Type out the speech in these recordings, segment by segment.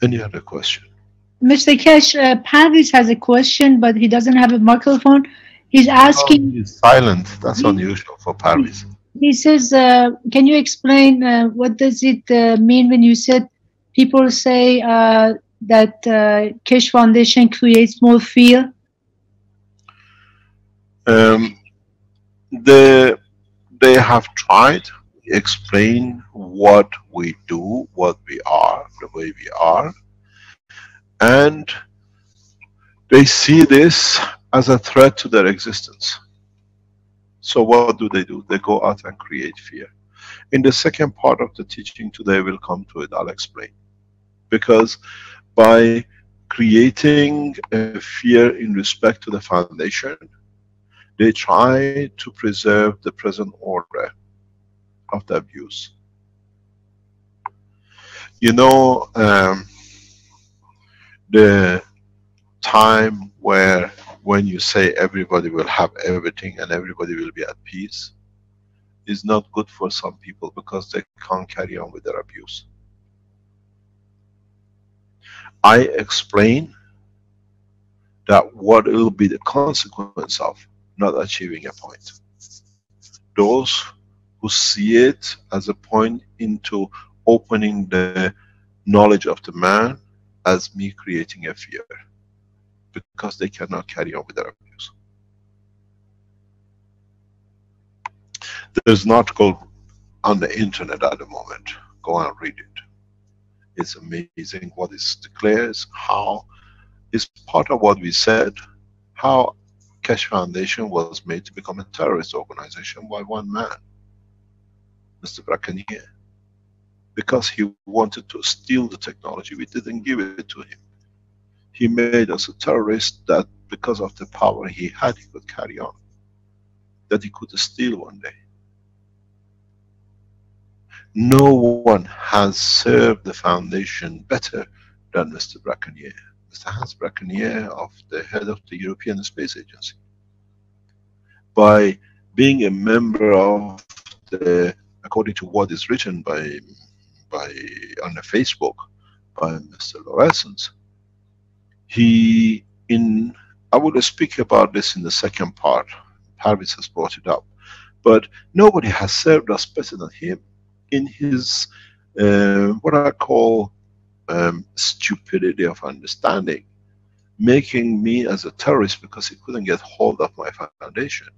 Any other question? Mr. Kesh, Paris has a question, but he doesn't have a microphone. He's Oh, asking, he's silent. That's he, unusual for he, Paris. he says, can you explain what does it mean when you said people say that Keshe Foundation creates more fear? Um, they they have tried to explain what we do, what we are, the way we are, and they see this as a threat to their existence. So what do? They go out and create fear. In the second part of the teaching today, we'll come to it, I'll explain. Because by creating a fear in respect to the foundation, they try to preserve the present order of the abuse. You know, the time where when you say everybody will have everything and everybody will be at peace is not good for some people because they can't carry on with their abuse. I explain that what will be the consequence of not achieving a point. Those who see it as a point into opening the knowledge of the man as me creating a fear, because they cannot carry on with their abuse. There's an article on the internet at the moment. Go and read it. It's amazing what it declares, how it's part of what we said, how Keshe Foundation was made to become a terrorist organization by one man, Mr. Bracanier, because he wanted to steal the technology. We didn't give it to him. He made us a terrorist that because of the power he had, he could carry on, that he could steal one day. No one has served the foundation better than Mr. Bracanier. Mr. Hans Bracanier, of the head of the European Space Agency. By being a member of the, according to what is written by on the Facebook by Mr. Lorenz, he in, I will speak about this in the second part. Parvis has brought it up, but nobody has served us better than him in his what I call stupidity of understanding, making me as a terrorist because he couldn't get hold of my foundation,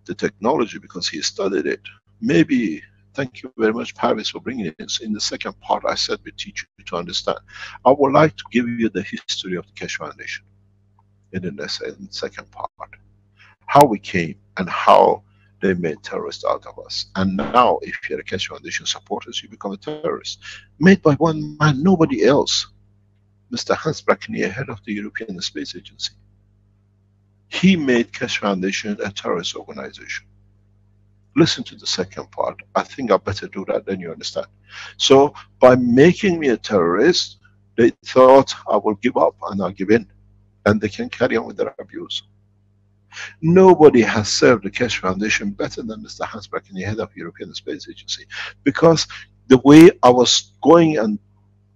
the technology because he studied it. Maybe, thank you very much, Paris, for bringing it. In the second part, I said we teach you to understand. I would like to give you the history of the Keshe Foundation in the second part. How we came and how they made terrorists out of us. And now, if you're a Keshe Foundation supporter, you become a terrorist. Made by one man, nobody else. Mr. Hans Bracanier, head of the European Space Agency. He made Keshe Foundation a terrorist organization. Listen to the second part. I think I better do that, then you understand. So, by making me a terrorist, they thought I will give up and I'll give in. And they can carry on with their abuse. Nobody has served the Keshe Foundation better than Mr. Hans Bracanier, head of the European Space Agency. Because the way I was going and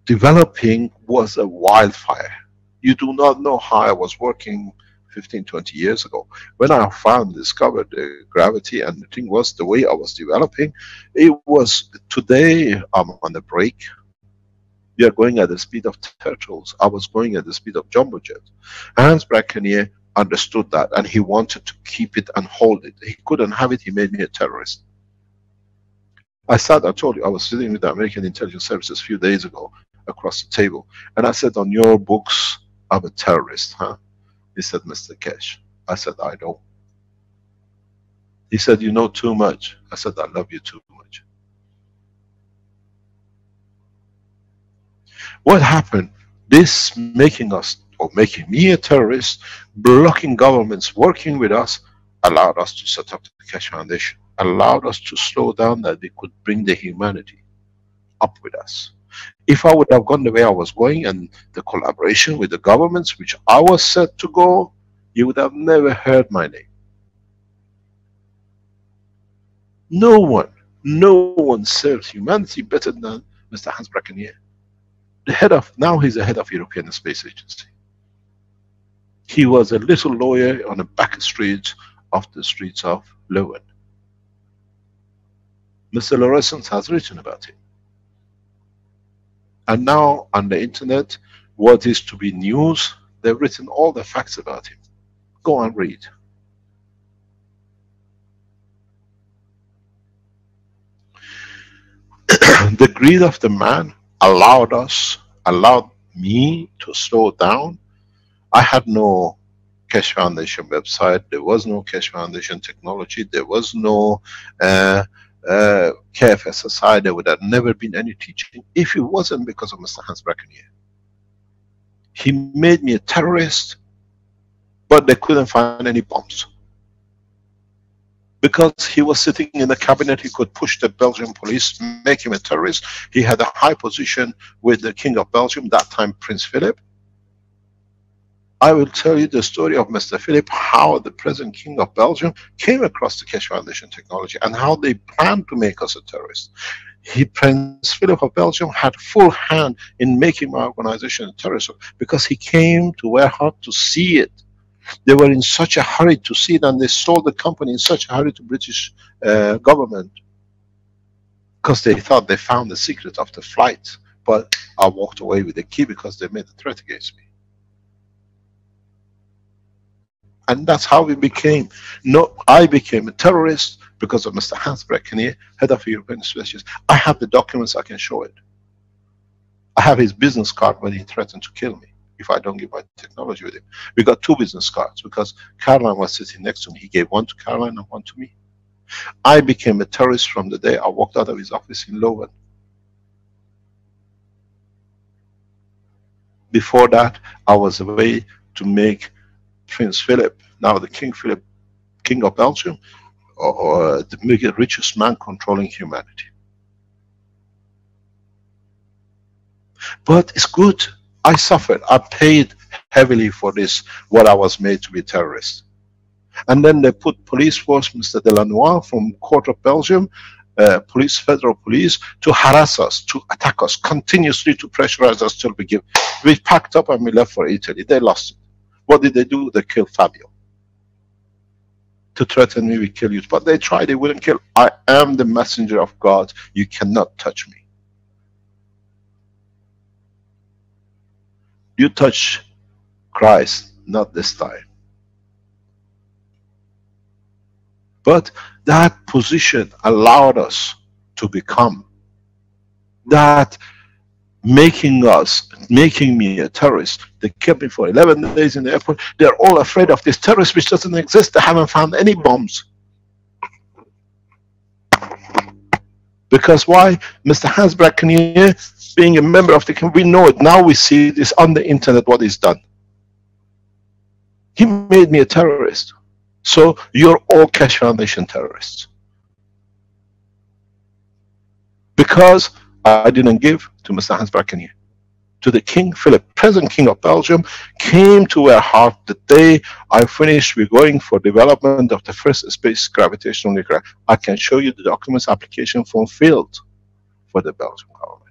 developing was a wildfire. You do not know how I was working 15, 20 years ago. When I discovered the gravity, and the thing was, the way I was developing, it was, today I'm on the break. We are going at the speed of turtles. I was going at the speed of jumbo jet. Hans Bracanier understood that, and he wanted to keep it and hold it. He couldn't have it, he made me a terrorist. I told you, I was sitting with the American Intelligence Services a few days ago, across the table, and I said, on your books, I'm a terrorist, huh? He said, Mr. Keshe. I said, I don't. He said, you know too much. I said, I love you too much. What happened? This making us, or making me a terrorist, blocking governments working with us, allowed us to set up the Keshe Foundation, allowed us to slow down that we could bring the humanity up with us. If I would have gone the way I was going and the collaboration with the governments which I was set to go, you would have never heard my name. No one serves humanity better than Mr. Hans Bracanier. Now he's the head of European Space Agency. He was a little lawyer on the back streets of Leuven. Mr. Lorenz has written about him. And now on the internet, what is to be news, they've written all the facts about him. Go and read. The greed of the man allowed me to slow down. I had no Keshe Foundation website, there was no Keshe Foundation technology, there was no KFSSI, there would have never been any teaching if it wasn't because of Mr. Hans Brackenier. He made me a terrorist, but they couldn't find any bombs. Because he was sitting in the cabinet, he could push the Belgian police, make him a terrorist. He had a high position with the King of Belgium, that time Prince Philip. I will tell you the story of Mr. Philip, how the present King of Belgium came across the Keshe Foundation technology and how they planned to make us a terrorist. Prince Philip of Belgium had full hand in making my organization a terrorist because he came to Werhard to see it. They were in such a hurry to see it, and they sold the company in such a hurry to British government because they thought they found the secret of the flight. But I walked away with the key because they made a threat against me. And that's how we became. No, I became a terrorist because of Mr. Hans Brackenier, head of European Spaceship. I have the documents, I can show it. I have his business card when he threatened to kill me if I don't give my technology with him. We got 2 business cards because Caroline was sitting next to me. He gave one to Caroline and one to me. I became a terrorist from the day I walked out of his office in Leuven. Before that, I was away to make Prince Philip, now the King Philip, King of Belgium, or the richest man controlling humanity. But it's good. I suffered. I paid heavily for this, what I was made to be a terrorist. And then they put police force, Mr. Delanois from Court of Belgium, federal police, to harass us, to attack us, continuously to pressurize us till we give. We packed up and we left for Italy. They lost it. What did they do? They killed Fabio. To threaten me, we kill you. But they tried, they wouldn't kill. I am the messenger of God. You cannot touch me. You touch Christ, not this time. But that position allowed us to become that, making me a terrorist. They kept me for 11 days in the airport. They're all afraid of this terrorist which doesn't exist. They haven't found any bombs. Because why? Mr. Hans Brackenier, being a member of the company, we know it. Now we see this on the internet, what he's done. He made me a terrorist. So you're all Keshe Foundation terrorists. Because I didn't give to Mr. Hans Brackenier. To the King Philip, present King of Belgium, came to Werhard the day I finished. We're going for development of the first space gravitational nuclear. I can show you the documents, application form filled for the Belgian government.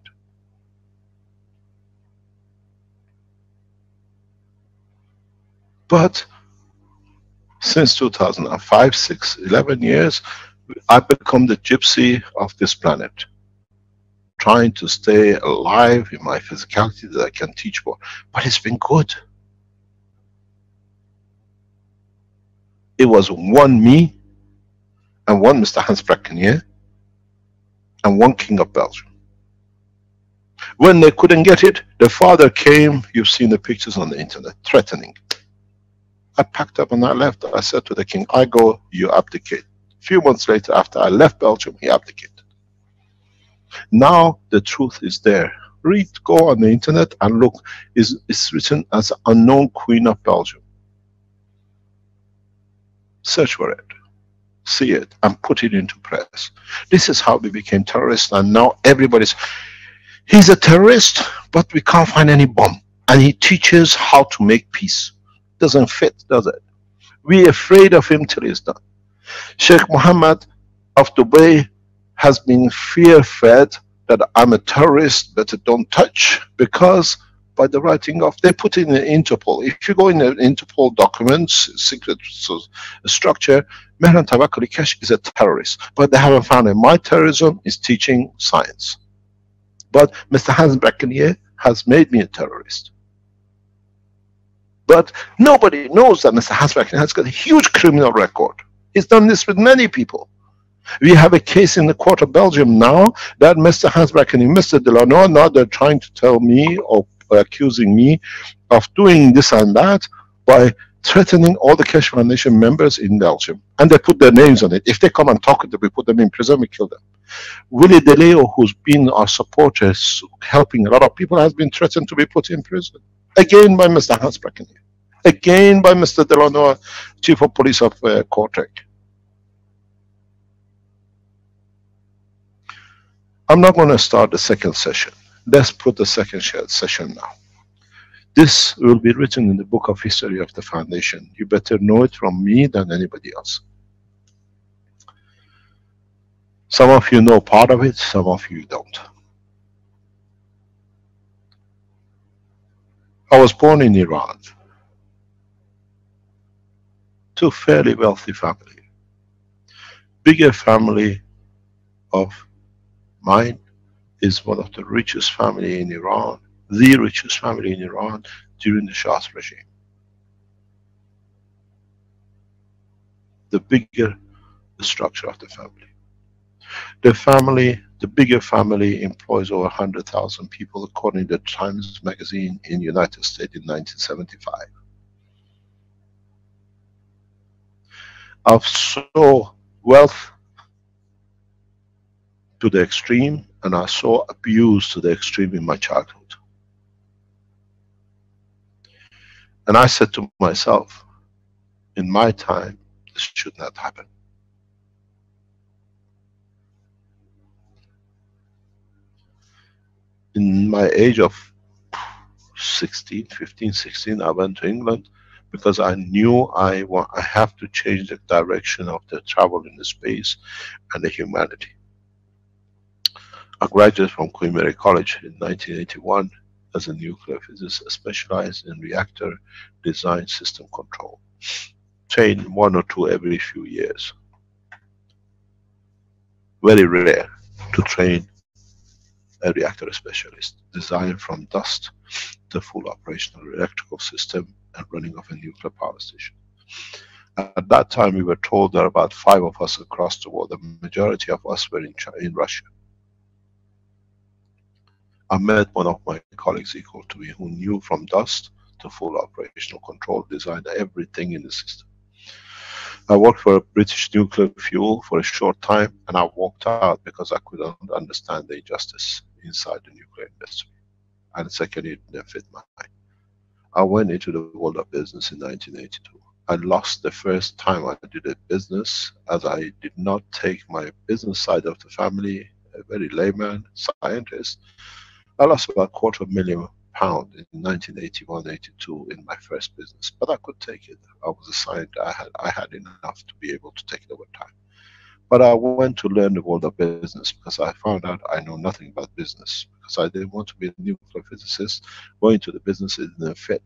But since 2005, 6, 11 years, I've become the gypsy of this planet, trying to stay alive in my physicality that I can teach more. But it's been good. It was one me, and one Mr. Hans Brackenier, and one King of Belgium. When they couldn't get it, the father came, you've seen the pictures on the internet, threatening. I packed up and I left. I said to the king, I go, you abdicate. A few months later, after I left Belgium, he abdicated. Now the truth is there. Go on the internet and look. It's written as unknown Queen of Belgium. Search for it, see it, and put it into press. This is how we became terrorists, and now everybody's, he's a terrorist, but we can't find any bomb. And he teaches how to make peace. Doesn't fit, does it? We're afraid of him till he's done. Sheikh Mohammed of Dubai has been fear-fed that I'm a terrorist, better don't touch, because by the writing of, they put in an Interpol. If you go in the Interpol documents, secret structure, Mehran Tawakoli Keshe is a terrorist. But they haven't found it. My terrorism is teaching science. But Mr. Hans Brackenier has made me a terrorist. But nobody knows that Mr. Hans Brackenier has got a huge criminal record. He's done this with many people. We have a case in the court of Belgium now that Mr. Hans Brackenier, Mr. Delano, now they're trying to tell me or accusing me of doing this and that by threatening all the Keshe Foundation members in Belgium. And they put their names on it. If they come and talk to them, we put them in prison, we kill them. Willie DeLeo, who's been our supporter, helping a lot of people, has been threatened to be put in prison. Again by Mr. Hans Brackenier. Again by Mr. Delano, Chief of Police of Kortrijk. I'm not going to start the second session. Let's put the second session now. This will be written in the book of history of the Foundation. You better know it from me than anybody else. Some of you know part of it, some of you don't. I was born in Iran to a fairly wealthy family. Bigger family of mine is one of the richest family in Iran, the richest family in Iran during the Shah's regime. The bigger the structure of the family. The family, the bigger family employs over 100,000 people according to the Times magazine in the United States in 1975. I've saw wealth to the extreme, and I saw abuse to the extreme in my childhood. And I said to myself, in my time, this should not happen. In my age of 15, 16, I went to England because I knew I have to change the direction of the travel in the space and the humanity. I graduated from Queen Mary College in 1981 as a nuclear physicist specialized in reactor design system control. Trained 1 or 2 every few years. Very rare to train a reactor specialist. Designed from dust to full operational electrical system and running of a nuclear power station. At that time we were told there are about 5 of us across the world. The majority of us were in Russia. I met one of my colleagues equal to me who knew from dust to full operational control, designed everything in the system. I worked for a British nuclear fuel for a short time and I walked out because I couldn't understand the injustice inside the nuclear industry. And secondly, it didn't fit my mind. I went into the world of business in 1982. I lost the first time I did a business as I did not take my business side of the family, a very layman, scientist. I lost about £250,000 in 1981-82 in my first business, but I could take it. I was a scientist. I had enough to be able to take it over time. But I went to learn the world of business because I found out I know nothing about business because I didn't want to be a nuclear physicist. Going to the business didn't fit.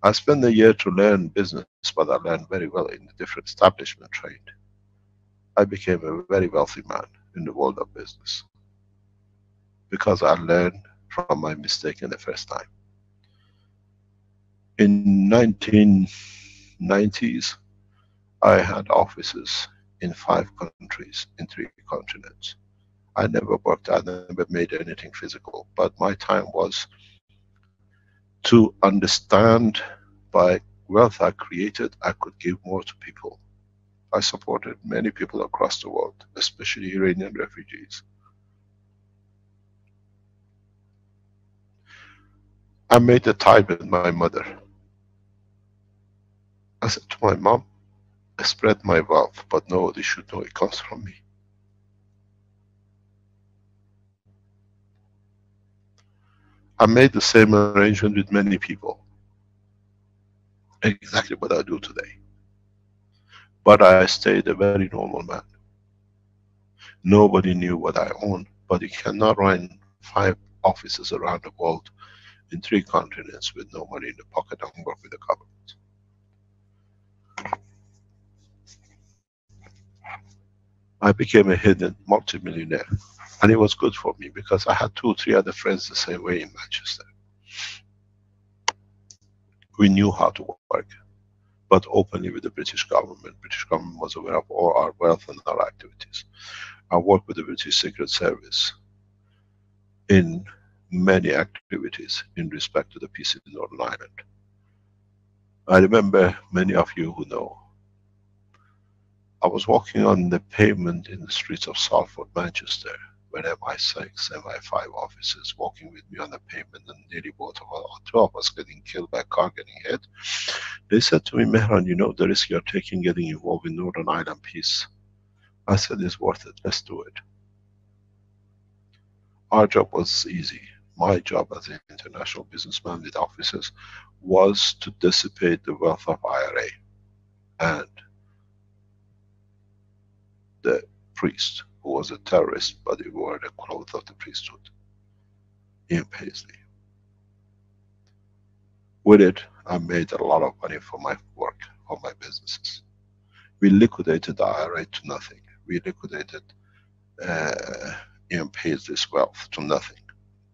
I spent a year to learn business, but I learned very well in the different establishment trained. I became a very wealthy man in the world of business. Because I learned from my mistake in the first time. In 1990s, I had offices in 5 countries, in 3 continents. I never worked, I never made anything physical, but my time was to understand by wealth I created, I could give more to people. I supported many people across the world, especially Iranian refugees. I made a tie with my mother. I said to my mom, I spread my wealth, but nobody should know it comes from me. I made the same arrangement with many people. Exactly what I do today. But I stayed a very normal man. Nobody knew what I own. But you cannot run 5 offices around the world in 3 continents with no money in the pocket and work with the government. I became a hidden multimillionaire. And it was good for me because I had 2 or 3 other friends the same way in Manchester. We knew how to work, but openly with the British government. British government was aware of all our wealth and our activities. I worked with the British Secret Service in many activities in respect to the peace in Northern Ireland. I remember many of you who know, I was walking on the pavement in the streets of Salford, Manchester, when MI6, MI5 officers walking with me on the pavement, and nearly both of us, or 2 of us getting killed by a car getting hit. They said to me, Mehran, you know the risk you're taking getting involved in Northern Ireland peace. I said, it's worth it, let's do it. Our job was easy. My job as an international businessman with officers was to dissipate the wealth of IRA and the priest, who was a terrorist, but he wore the clothes of the priesthood, Ian Paisley. With it, I made a lot of money for my work, for my businesses. We liquidated the IRA to nothing. We liquidated Ian Paisley's wealth to nothing.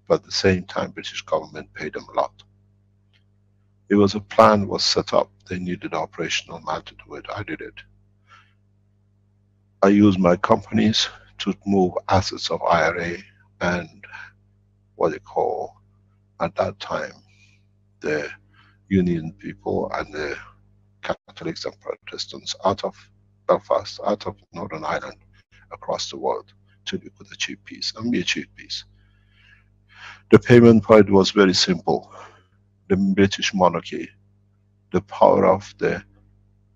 But at the same time, British government paid them a lot. It was a plan was set up. They needed an operational man to do it. I did it. I used my companies to move assets of IRA and what they call, at that time, the Union people and the Catholics and Protestants out of Belfast, out of Northern Ireland, across the world, to live with a cheap peace, and be a cheap peace. The payment part was very simple. The British monarchy, the power of the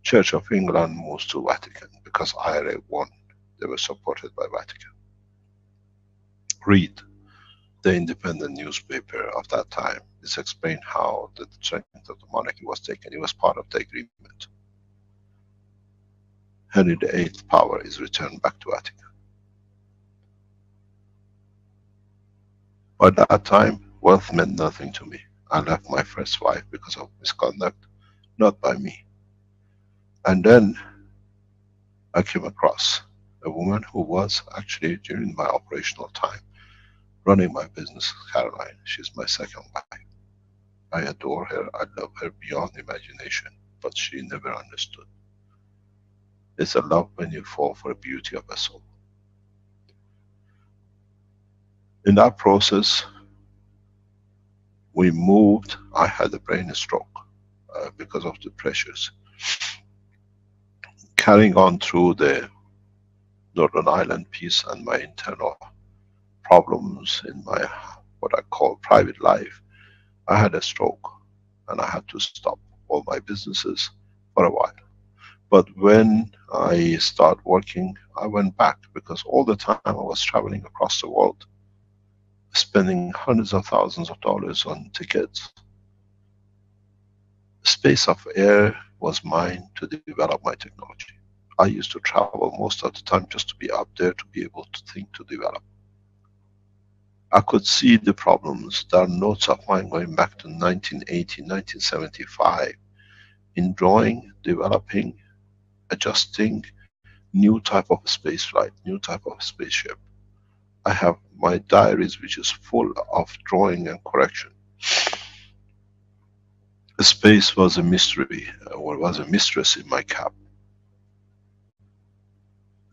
Church of England moves to Vatican, because IRA won. They were supported by Vatican. Read the independent newspaper of that time. It's explained how the strength of the monarchy was taken. It was part of the agreement. Henry VIII power is returned back to Vatican. By that time, wealth meant nothing to me. I left my first wife because of misconduct, not by me. And then I came across a woman who was actually, during my operational time, running my business, Caroline. She's my second wife. I adore her, I love her beyond imagination, but she never understood. It's a love when you fall for the beauty of a soul. In that process, we moved. I had a brain stroke because of the pressures. Carrying on through the Northern Ireland peace and my internal problems in my, what I call private life, I had a stroke and I had to stop all my businesses for a while. But when I started working, I went back, because all the time I was traveling across the world, spending hundreds of thousands of dollars on tickets. The space of air was mine to develop my technology. I used to travel most of the time just to be up there, to be able to think, to develop. I could see the problems. There are notes of mine going back to 1980, 1975, in drawing, developing, adjusting new type of space flight, new type of spaceship. I have my diaries which is full of drawing and correction. The space was a mystery, or was a mistress in my cap.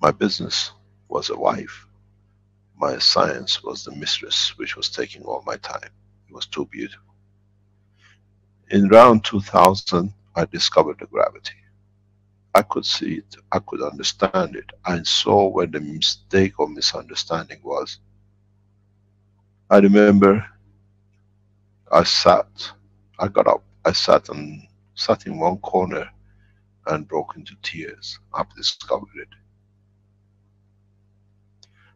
My business was a wife. My science was the mistress which was taking all my time. It was too beautiful. In around 2000, I discovered the gravity. I could see it, I could understand it. I saw where the mistake or misunderstanding was. I remember I got up, I sat in one corner and broke into tears. I've discovered it.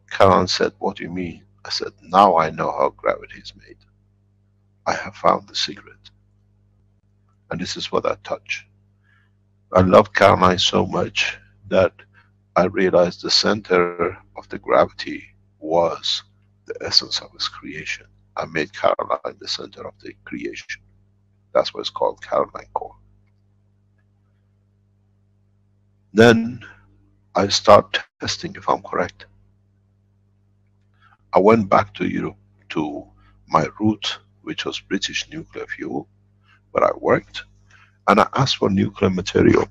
Caroline said, what do you mean? I said, now I know how gravity is made. I have found the secret. And this is what I touch. I love Caroline so much that I realized the center of the gravity was the essence of its creation. I made Caroline the center of the creation. That's why it's called Caroline core. Then I start testing if I'm correct. I went back to Europe to my root, which was British nuclear fuel, where I worked, and I asked for nuclear material.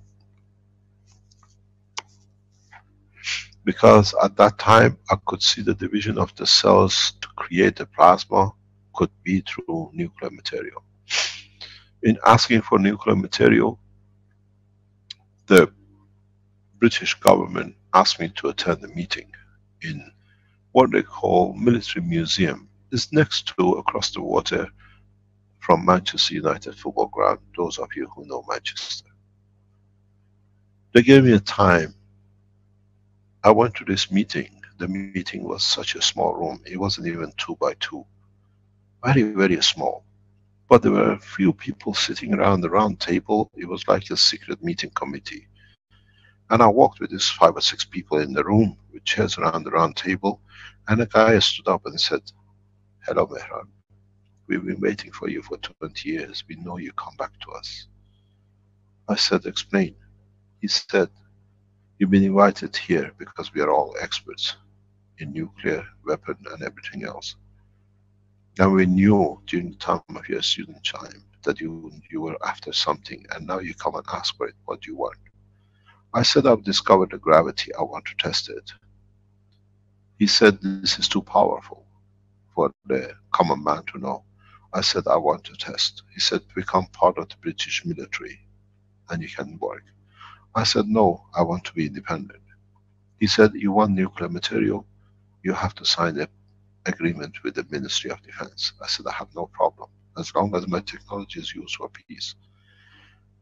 Because at that time I could see the division of the cells to create the plasma could be through nuclear material. In asking for nuclear material, the British government asked me to attend a meeting in what they call Military Museum. It's next to, across the water from Manchester United football ground, those of you who know Manchester. They gave me a time. I went to this meeting. The meeting was such a small room. It wasn't even 2 by 2. Very, very small. But there were a few people sitting around the round table. It was like a secret meeting committee. And I walked with these 5 or 6 people in the room with chairs around the round table. And a guy stood up and said, "Hello, Mehran. We've been waiting for you for 20 years. We know you come back to us." I said, "Explain." He said, "You've been invited here because we are all experts in nuclear weapon and everything else. And we knew during the time of your student time that you were after something, and now you come and ask for it. What do you want?" I said, "I've discovered the gravity. I want to test it." He said, "This is too powerful for the common man to know." I said, "I want to test." He said, "Become part of the British military and you can work." I said, "No, I want to be independent." He said, "You want nuclear material? You have to sign an agreement with the Ministry of Defense." I said, "I have no problem, as long as my technology is used for peace."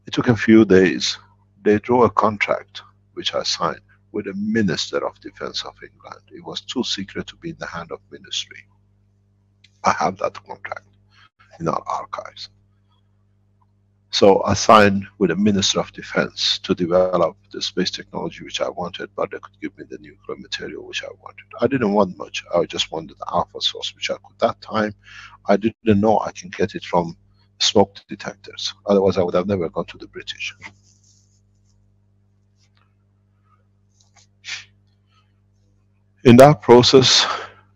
It took a few days. They drew a contract, which I signed, with the Minister of Defense of England. It was too secret to be in the hand of ministry. I have that contract in our archives. So I signed with the Minister of Defense to develop the space technology which I wanted, but they could give me the nuclear material which I wanted. I didn't want much. I just wanted the alpha source, which I could. That time, I didn't know I can get it from smoke detectors. Otherwise, I would have never gone to the British. In that process,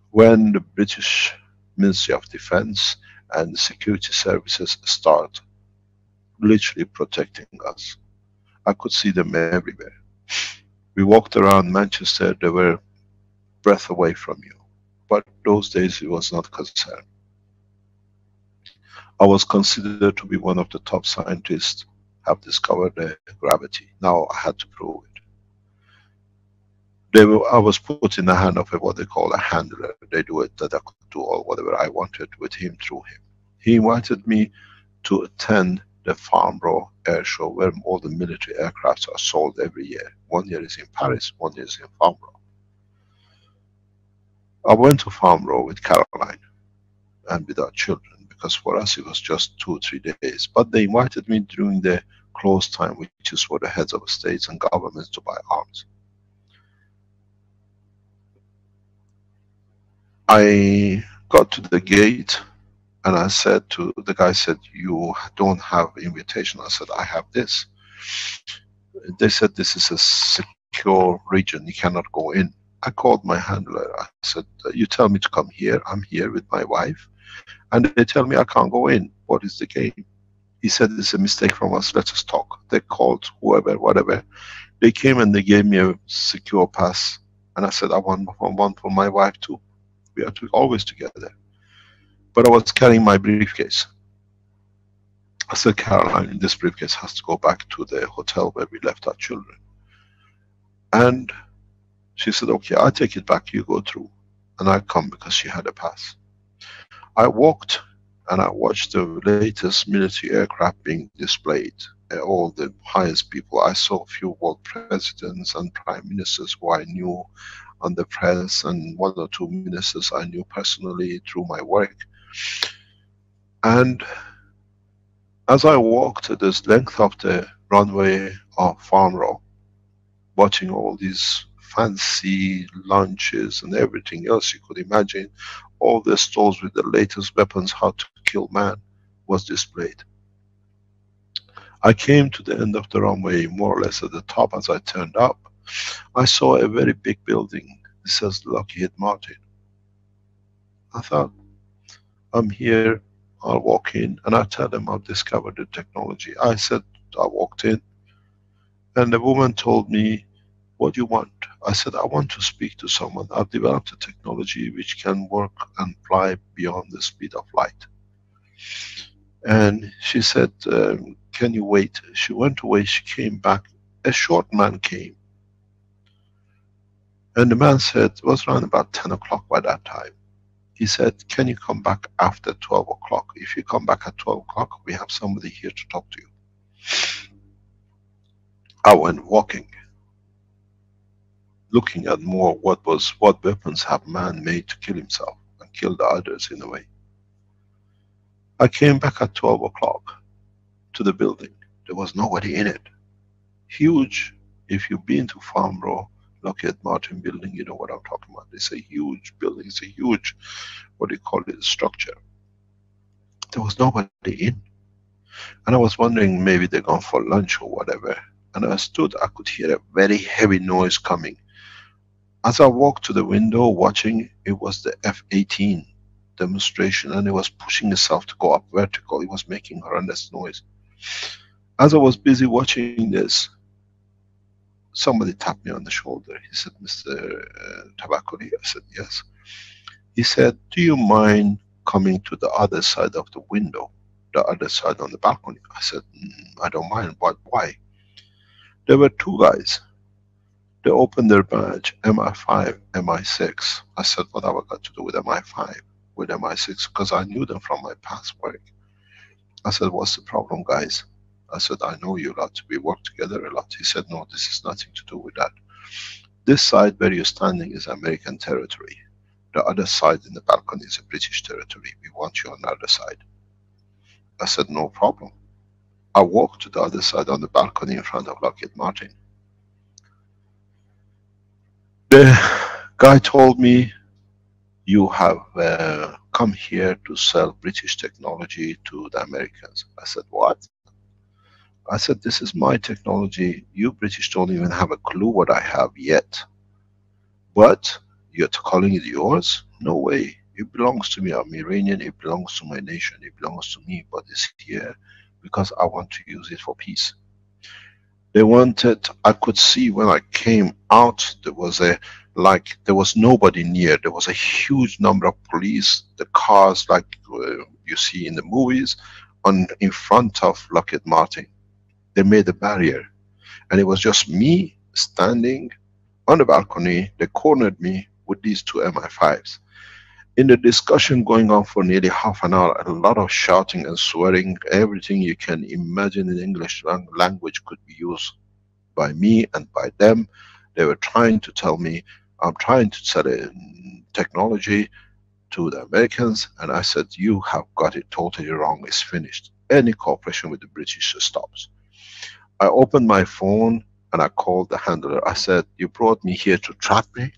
when the British Ministry of Defense and security services start literally protecting us, I could see them everywhere. We walked around Manchester, they were a breath away from you. But those days it was not concerned. I was considered to be one of the top scientists, have discovered the gravity. Now I had to prove it. I was put in the hand of what they call a handler. They do it that I could do all whatever I wanted with him through him. He invited me to attend the Farnborough air show where all the military aircrafts are sold every year. 1 year is in Paris, 1 year is in Farnborough. I went to Farnborough with Caroline and with our children, because for us it was just 2 or 3 days. But they invited me during the close time, which is for the heads of states and governments to buy arms. I got to the gate and I said to the guy, said, "You don't have invitation." I said, "I have this." They said, "This is a secure region, you cannot go in." I called my handler. I said, "You tell me to come here. I'm here with my wife, and they tell me I can't go in. What is the game?" He said, "It's a mistake from us. Let us talk." They called whoever, whatever. They came and they gave me a secure pass, and I said, "I want one for my wife too. We are always together." But I was carrying my briefcase. I said, "Caroline, this briefcase has to go back to the hotel where we left our children." And she said, "Okay, I'll take it back, you go through." And I come because she had a pass. I walked and I watched the latest military aircraft being displayed. All the highest people. I saw a few world presidents and prime ministers who I knew on the press, and 1 or 2 ministers I knew personally through my work. And as I walked this length of the runway of Farnborough, watching all these fancy lunches and everything else you could imagine. All the stores with the latest weapons, how to kill man, was displayed. I came to the end of the runway, more or less at the top. As I turned up, I saw a very big building. It says Lockheed Martin. I thought, I'm here, I'll walk in and I'll tell them I've discovered the technology. I said, I walked in and the woman told me, what do you want? I said, I want to speak to someone. I've developed a technology which can work and fly beyond the speed of light. And she said, can you wait? She went away, she came back. A short man came. And the man said, it was around about 10 o'clock by that time. He said, can you come back after 12 o'clock? If you come back at 12 o'clock, we have somebody here to talk to you. I went walking, looking at more what weapons have man made to kill himself and kill the others in a way. I came back at 12 o'clock to the building. There was nobody in it. Huge. If you've been to Farnborough, Lockheed Martin building, you know what I'm talking about. It's a huge building, it's a huge, what do you call it, structure. There was nobody in. And I was wondering, maybe they're gone for lunch or whatever. And I stood, I could hear a very heavy noise coming. As I walked to the window watching, it was the F-18 demonstration, and it was pushing itself to go up vertical. It was making horrendous noise. As I was busy watching this, somebody tapped me on the shoulder. He said, Mr. Tabakuri? I said, yes. He said, do you mind coming to the other side of the window, the other side on the balcony? I said, I don't mind, but why? There were two guys. They opened their badge, MI5, MI6. I said, what have I got to do with MI5, with MI6? Because I knew them from my past work. I said, what's the problem, guys? I said, I know you a lot, we work together a lot. He said, no, this is nothing to do with that. This side where you're standing is American territory. The other side in the balcony is a British territory. We want you on the other side. I said, no problem. I walked to the other side on the balcony in front of Lockheed Martin. The guy told me, you have come here to sell British technology to the Americans. I said, what? I said, this is my technology. You British don't even have a clue what I have yet. But you're calling it yours? No way. It belongs to me. I'm Iranian. It belongs to my nation. It belongs to me. But it's here because I want to use it for peace. They wanted, I could see when I came out, there was there was nobody near. There was a huge number of police, the cars like you see in the movies, in front of Lockheed Martin. They made a barrier. And it was just me standing on the balcony. They cornered me with these two MI5s. In the discussion going on for nearly half an hour, a lot of shouting and swearing, everything you can imagine in English language could be used by me and by them. They were trying to tell me, I'm trying to sell a technology to the Americans, and I said, you have got it totally wrong, it's finished. Any cooperation with the British stops. I opened my phone and I called the handler. I said, you brought me here to trap me,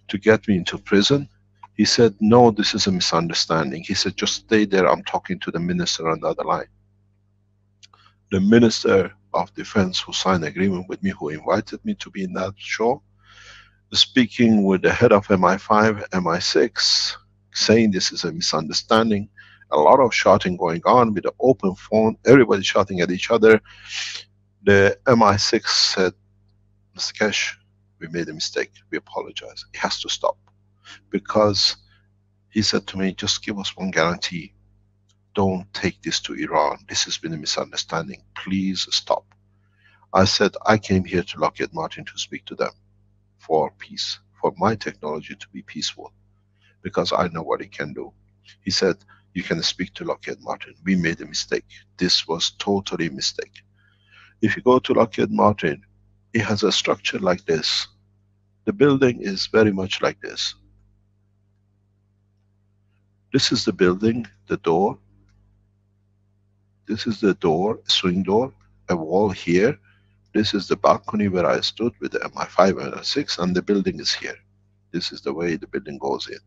to get me into prison? He said, no, this is a misunderstanding. He said, just stay there, I'm talking to the minister on the other line. The Minister of Defense who signed agreement with me, who invited me to be in that show, speaking with the head of MI5, MI6, saying this is a misunderstanding. A lot of shouting going on with the open phone, everybody shouting at each other. The MI6 said, Mr. Keshe, we made a mistake, we apologize, it has to stop. Because he said to me, just give us one guarantee, don't take this to Iran, this has been a misunderstanding, please stop. I said, I came here to Lockheed Martin to speak to them for peace, for my technology to be peaceful, because I know what it can do. He said, you can speak to Lockheed Martin, we made a mistake, this was totally a mistake. If you go to Lockheed Martin, it has a structure like this. The building is very much like this. This is the building, the door. This is the door, swing door, a wall here. This is the balcony where I stood with the MI5 and MI6, and the building is here. This is the way the building goes in.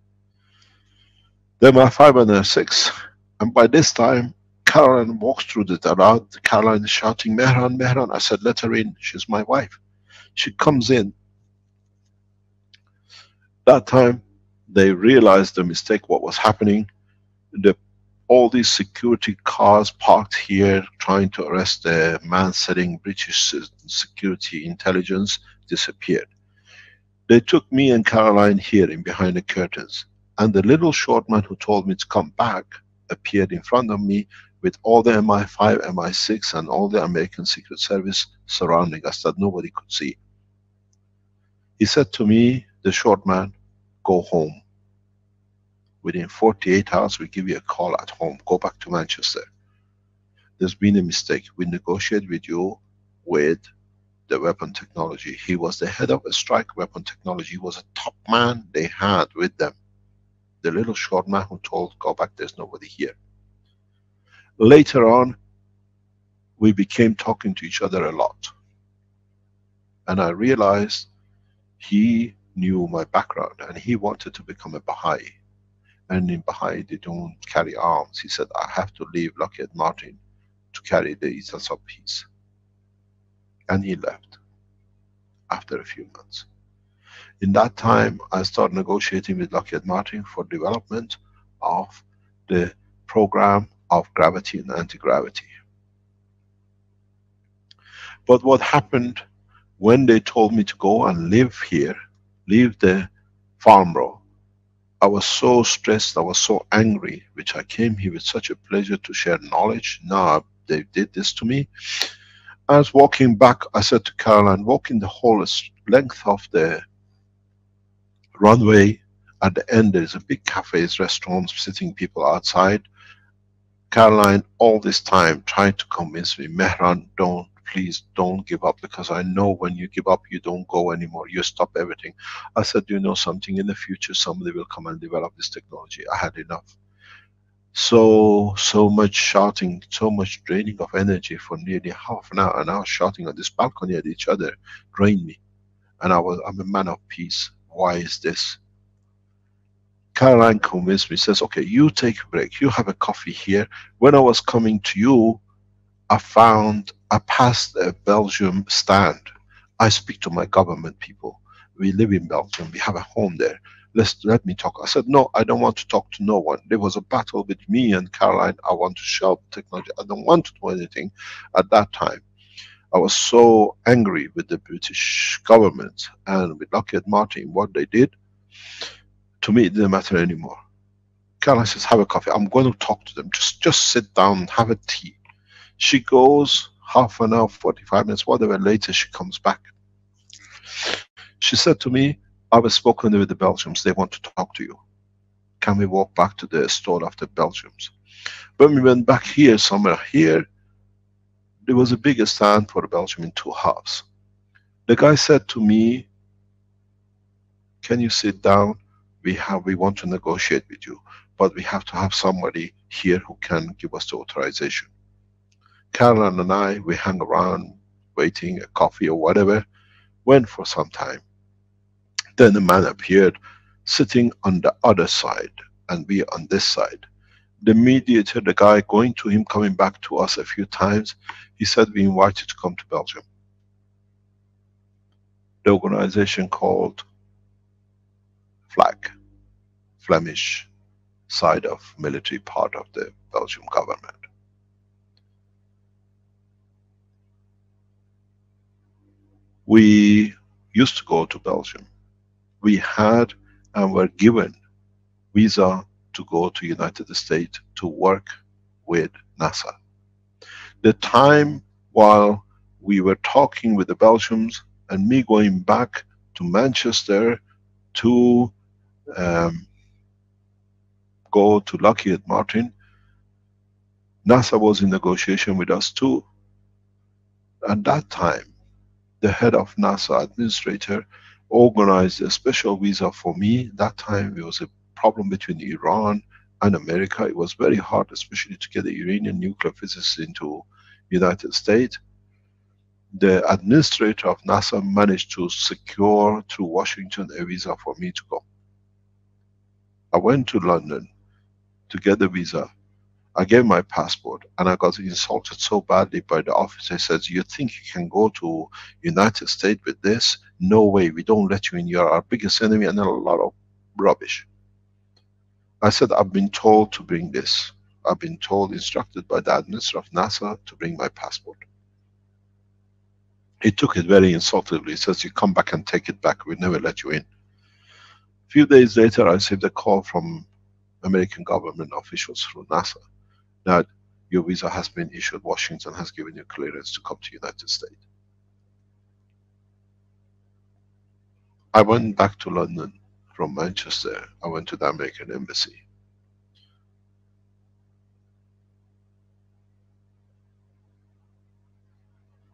The MI5 and MI6, and by this time, Caroline walks through the Dalad. Caroline is shouting, Mehran, Mehran. I said, let her in, she's my wife. She comes in. That time, they realized the mistake, what was happening. All these security cars parked here trying to arrest the man selling British security intelligence disappeared. They took me and Caroline here in behind the curtains, and the little short man who told me to come back appeared in front of me with all the MI5, MI6 and all the American Secret Service surrounding us that nobody could see. He said to me, the short man, go home. Within 48 hours, we give you a call at home. Go back to Manchester. There's been a mistake. We negotiate with you with the weapon technology. He was the head of a strike weapon technology. He was a top man they had with them. The little short man who told, go back, there's nobody here. Later on, we became talking to each other a lot. And I realized he knew my background and he wanted to become a Baha'i. And in Baha'i they don't carry arms. He said, I have to leave Lockheed Martin to carry the essence of peace. And he left after a few months. In that time, I started negotiating with Lockheed Martin for development of the program of gravity and anti-gravity. But what happened when they told me to go and live here, leave the farm row, I was so stressed, I was so angry, which I came here with such a pleasure to share knowledge. Now they did this to me. I was walking back, I said to Caroline, walking the whole length of the runway. At the end there's a big cafes, restaurants, sitting people outside. Caroline all this time trying to convince me, Mehran, don't, please don't give up, because I know when you give up you don't go anymore, you stop everything. I said, you know something, in the future somebody will come and develop this technology. I had enough. So much shouting, so much draining of energy for nearly half an hour, and I was shouting on this balcony at each other, drained me. And I'm a man of peace. Why is this? Caroline convinced me, says, okay, you take a break, you have a coffee here. When I was coming to you, I passed a Belgium stand. I speak to my government people. We live in Belgium, we have a home there. Let me talk. I said, no, I don't want to talk to no one. There was a battle with me and Caroline. I want to shout technology. I don't want to do anything at that time. I was so angry with the British government and with Lockheed Martin, what they did. To me, it didn't matter anymore. Caroline says, have a coffee. I'm going to talk to them. Just sit down and have a tea. She goes, half an hour, 45 minutes, whatever, later she comes back. She said to me, I've spoken with the Belgians, they want to talk to you. Can we walk back to the store of the Belgians? When we went back here, somewhere here, there was a big stand for Belgium in two halves. The guy said to me, can you sit down? We want to negotiate with you, but we have to have somebody here who can give us the authorization. Caroline and I, we hung around waiting a coffee or whatever, went for some time. Then the man appeared sitting on the other side and we on this side. The mediator, the guy going to him, coming back to us a few times, he said, we invite you to come to Belgium. The organization called FLAG, Flemish side of military part of the Belgian government. We used to go to Belgium. We had and were given visa to go to United States to work with NASA. The time while we were talking with the Belgians and me going back to Manchester to go to Lockheed Martin, NASA was in negotiation with us too. At that time, the head of NASA administrator organized a special visa for me. That time there was a problem between Iran and America. It was very hard, especially to get the Iranian nuclear physicists into United States. the administrator of NASA managed to secure through Washington a visa for me to go. I went to London to get the visa. I gave my passport and I got insulted so badly by the officer. He says, you think you can go to United States with this? No way, we don't let you in, you're our biggest enemy, and a lot of rubbish. I said, I've been told to bring this. I've been told, instructed by the administrator of NASA to bring my passport. He took it very insultingly. He says, you come back and take it back, we never let you in. A few days later, I received a call from American government officials through NASA that your visa has been issued, Washington has given you clearance to come to United States. I went back to London from Manchester. I went to the American embassy.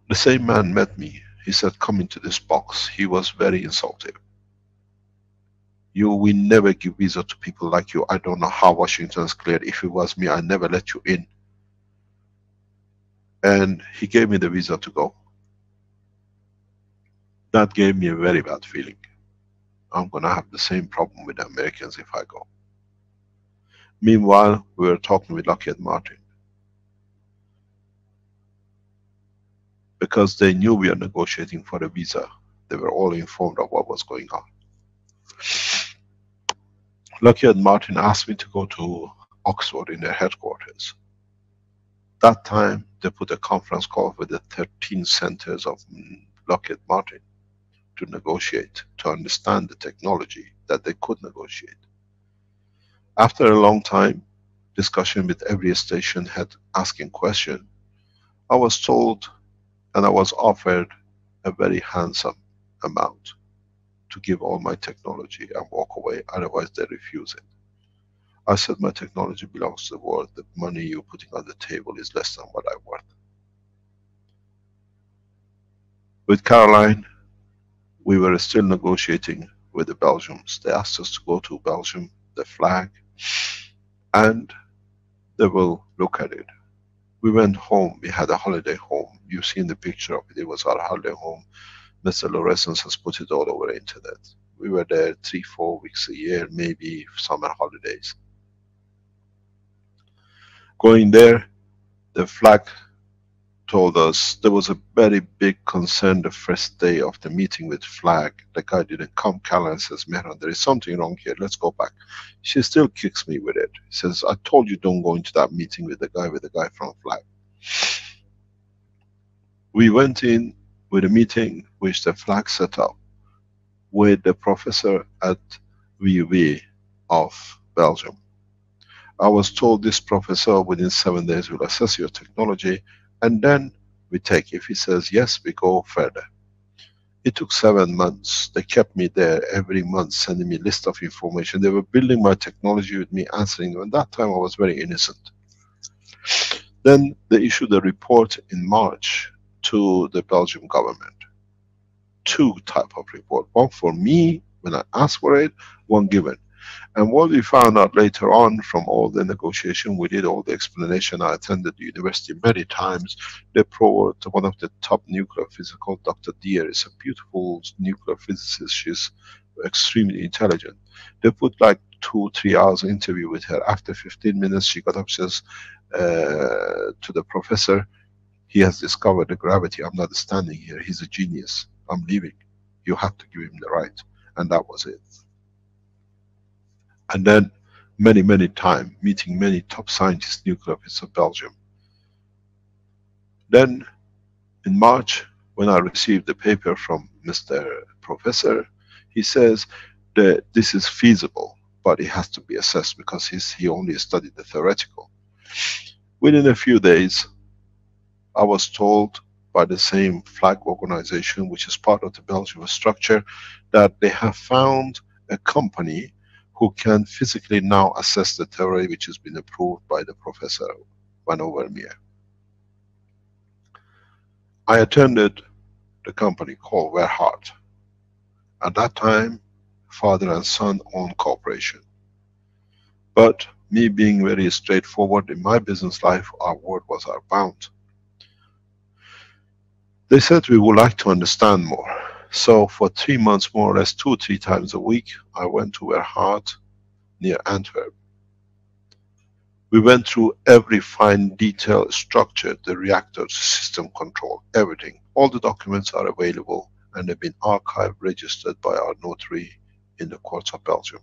The same man met me. He said, come into this box. He was very insulting. We never give visa to people like you. I don't know how Washington's cleared. If it was me, I'd never let you in. And he gave me the visa to go. That gave me a very bad feeling. I'm gonna have the same problem with the Americans if I go. Meanwhile, we were talking with Lockheed Martin. Because they knew we are negotiating for a visa, they were all informed of what was going on. Lockheed Martin asked me to go to Oxford in their headquarters. That time, they put a conference call with the 13 centers of Lockheed Martin to negotiate, to understand the technology that they could negotiate. After a long time, discussion with every station head asking question, I was told and I was offered a very handsome amount to give all my technology and walk away, otherwise they refuse it. I said, my technology belongs to the world, the money you're putting on the table is less than what I'm worth. With Caroline, we were still negotiating with the Belgians. They asked us to go to Belgium, the flag, and they will look at it. We went home, we had a holiday home. You've seen the picture of it, it was our holiday home. Mr. Lorenz has put it all over the internet. We were there 3-4 weeks a year, maybe summer holidays. Going there, the flag told us there was a very big concern the first day of the meeting with flag. The guy didn't come. Caroline says, Mehran, there is something wrong here, let's go back. She still kicks me with it. She says, I told you don't go into that meeting with the guy from flag. We went in with a meeting which the flag set up with the professor at VUB of Belgium. I was told this professor within 7 days will assess your technology and then we take, if he says yes, we go further. It took 7 months. They kept me there every month, sending me list of information. They were building my technology with me, answering them. At that time I was very innocent. Then they issued a report in March to the Belgian government. 2 type of report, one for me when I asked for it, one given. And what we found out later on from all the negotiation, we did all the explanation, I attended the university many times, they proved one of the top nuclear physicists called Dr. Deer, is a beautiful nuclear physicist, she's extremely intelligent. They put like 2-3 hours interview with her. After 15 minutes she got up, says to the professor, he has discovered the gravity, I'm not standing here, he's a genius, I'm leaving. You have to give him the right. And that was it. And then many times, meeting many top scientists, nuclear physicists of Belgium. Then in March, when I received the paper from Mr. Professor, he says that this is feasible, but it has to be assessed because he only studied the theoretical. Within a few days, I was told by the same flag organization, which is part of the Belgian structure, that they have found a company who can physically now assess the theory which has been approved by the Professor Van Overmeer. I attended the company called Verhart. At that time, father and son owned corporation. But me being very straightforward in my business life, our word was our bond. They said we would like to understand more. So for 3 months, more or less 2-3 times a week, I went to Werhard near Antwerp. We went through every fine detail structure, the reactors, system control, everything. All the documents are available and they've been archived, registered by our notary in the courts of Belgium.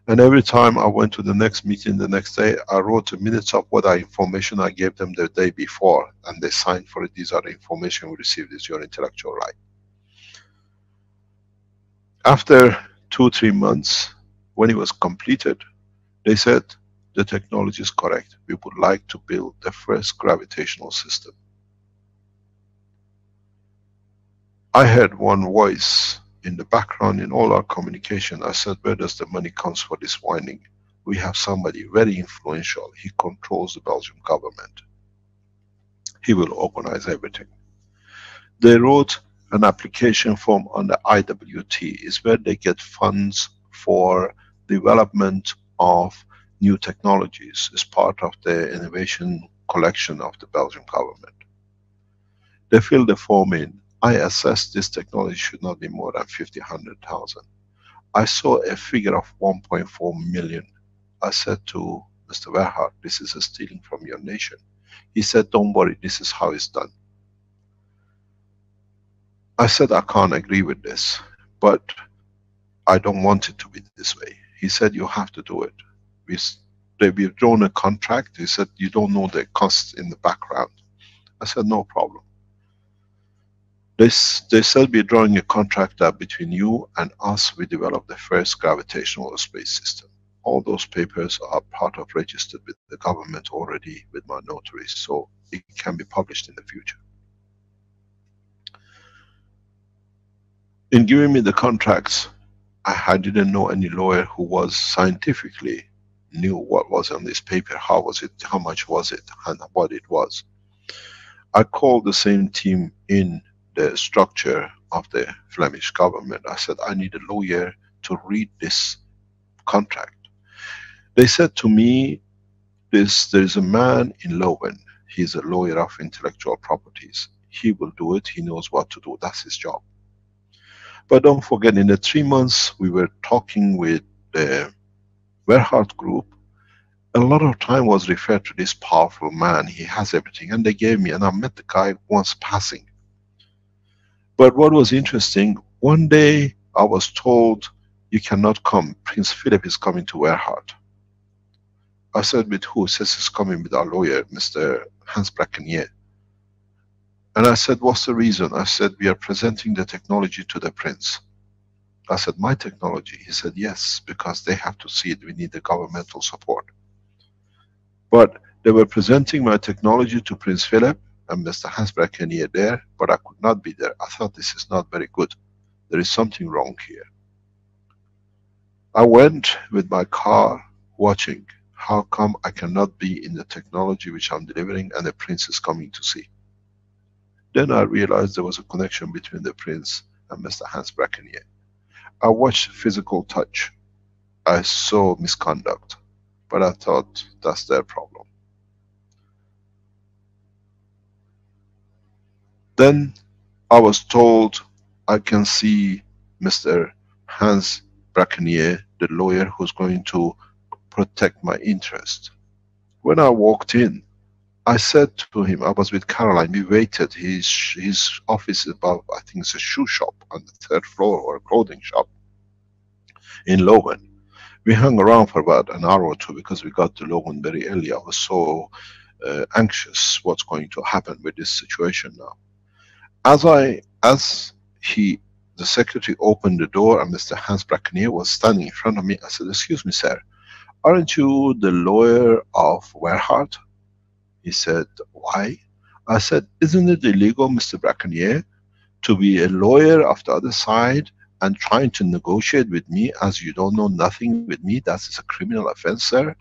And every time I went to the next meeting the next day, I wrote the minutes of what information I gave them the day before, and they signed for it. These are the information we received, is your intellectual right. After 2-3 months, when it was completed, they said, the technology is correct. We would like to build the first gravitational system. I heard one voice in the background in all our communication. I said, where does the money comes for this winding? We have somebody very influential. He controls the Belgian government. He will organize everything. They wrote an application form on the IWT, is where they get funds for development of new technologies. It's part of the innovation collection of the Belgian government. They fill the form in. I assess this technology should not be more than 50-100,000. I saw a figure of 1.4 million. I said to Mr. Werhard, this is a stealing from your nation. He said, don't worry, this is how it's done. I said, I can't agree with this, but I don't want it to be this way. He said, you have to do it. We've drawn a contract. He said, you don't know the costs in the background. I said, no problem. They said, we're drawing a contract that between you and us, we develop the first gravitational space system. All those papers are part of registered with the government already with my notaries, so it can be published in the future. In giving me the contracts, I didn't know any lawyer who was scientifically knew what was on this paper, how was it, how much was it, and what it was. I called the same team in the structure of the Flemish government. I said, I need a lawyer to read this contract. They said to me, there's a man in Leuven, he's a lawyer of intellectual properties. He will do it, he knows what to do, that's his job. But don't forget, in the 3 months we were talking with the Werhard group, a lot of time was referred to this powerful man, he has everything, and they gave me, and I met the guy once passing. But what was interesting, one day I was told, you cannot come, Prince Philip is coming to Werhard. I said, with who? Says he's coming with our lawyer, Mr. Hans Brackenier. And I said, what's the reason? I said, we are presenting the technology to the prince. I said, my technology? He said, yes, because they have to see it, we need the governmental support. But they were presenting my technology to Prince Philip and Mr. Hans Brackenier there, but I could not be there. I thought, this is not very good. There is something wrong here. I went with my car watching. How come I cannot be in the technology which I'm delivering and the prince is coming to see? Then I realized there was a connection between the prince and Mr. Hans Brackenier. I watched physical touch. I saw misconduct, but I thought that's their problem. Then I was told I can see Mr. Hans Brackenier, the lawyer who's going to protect my interest. When I walked in, I said to him, I was with Caroline, we waited, his office is above, I think it's a shoe shop on the 3rd floor, or a clothing shop in Leuven. We hung around for about an hour or two because we got to Leuven very early. I was so anxious what's going to happen with this situation now. As the secretary opened the door and Mr. Hans Brackenier was standing in front of me, I said, excuse me, sir, aren't you the lawyer of Werhard? He said, why? I said, isn't it illegal, Mr. Brackenier, to be a lawyer of the other side and trying to negotiate with me as you don't know nothing with me? That is a criminal offense, sir.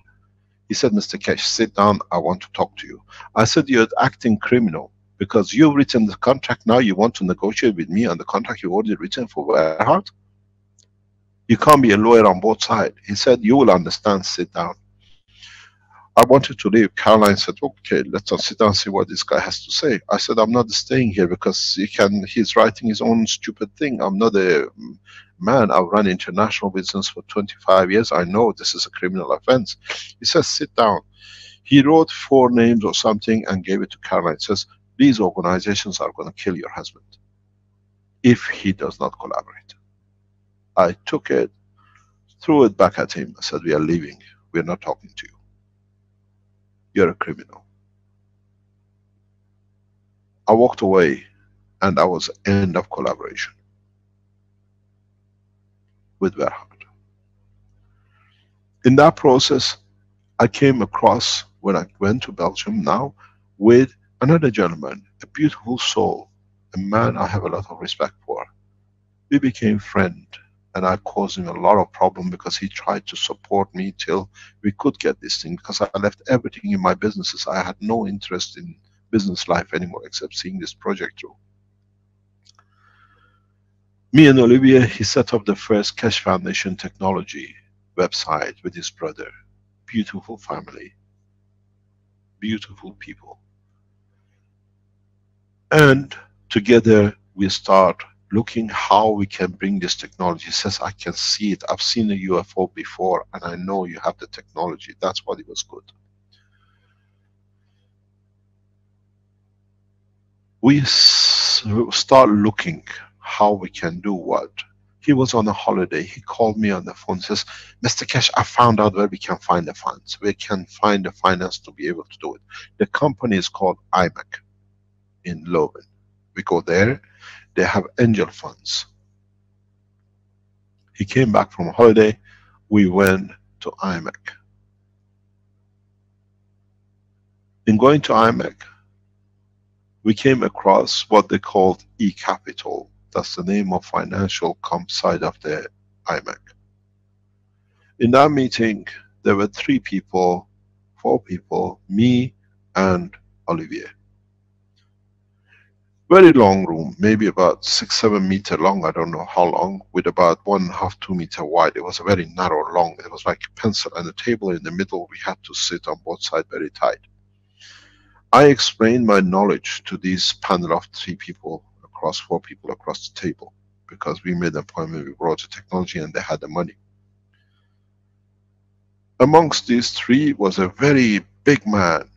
He said, Mr. Keshe, sit down, I want to talk to you. I said, you're acting criminal because you've written the contract, now you want to negotiate with me on the contract you already written for Werhard? You can't be a lawyer on both sides. He said, you will understand, sit down. I wanted to leave. Caroline said, okay, let's sit down and see what this guy has to say. I said, I'm not staying here because he's writing his own stupid thing. I'm not a man. I've run international business for 25 years. I know this is a criminal offense. He says, sit down. He wrote 4 names or something and gave it to Caroline. He says, these organizations are going to kill your husband if he does not collaborate. I took it, threw it back at him. I said, we are leaving. We are not talking to you. You're a criminal. I walked away, and that was the end of collaboration with Verhard. In that process, I came across, when I went to Belgium now, with another gentleman, a beautiful soul, a man I have a lot of respect for. We became friends, and I caused him a lot of problem because he tried to support me till we could get this thing, because I left everything in my businesses. I had no interest in business life anymore except seeing this project through. Me and Olivier, he set up the first Keshe Foundation Technology website with his brother. Beautiful family, beautiful people. And together we start looking how we can bring this technology. He says, I can see it. I've seen a UFO before, and I know you have the technology. That's what it was good. We start looking how we can do what. He was on a holiday. He called me on the phone. He says, Mr. Keshe, I found out where we can find the funds. We can find the finance to be able to do it. The company is called IMAC in Leuven. We go there. They have angel funds. He came back from holiday. We went to IMAC. In going to IMAC, we came across what they called E-Capital. That's the name of financial side of the IMAC. In that meeting, there were 3 people, 4 people, me and Olivier. Very long room, maybe about 6-7 meters long, I don't know how long, with about 1.5 to 2 meters wide. It was a very narrow, long, it was like a pencil, and a table in the middle. We had to sit on both sides very tight. I explained my knowledge to this panel of 3 people, across 4 people across the table, because we made an appointment, we brought the technology and they had the money. Amongst these 3 was a very big man,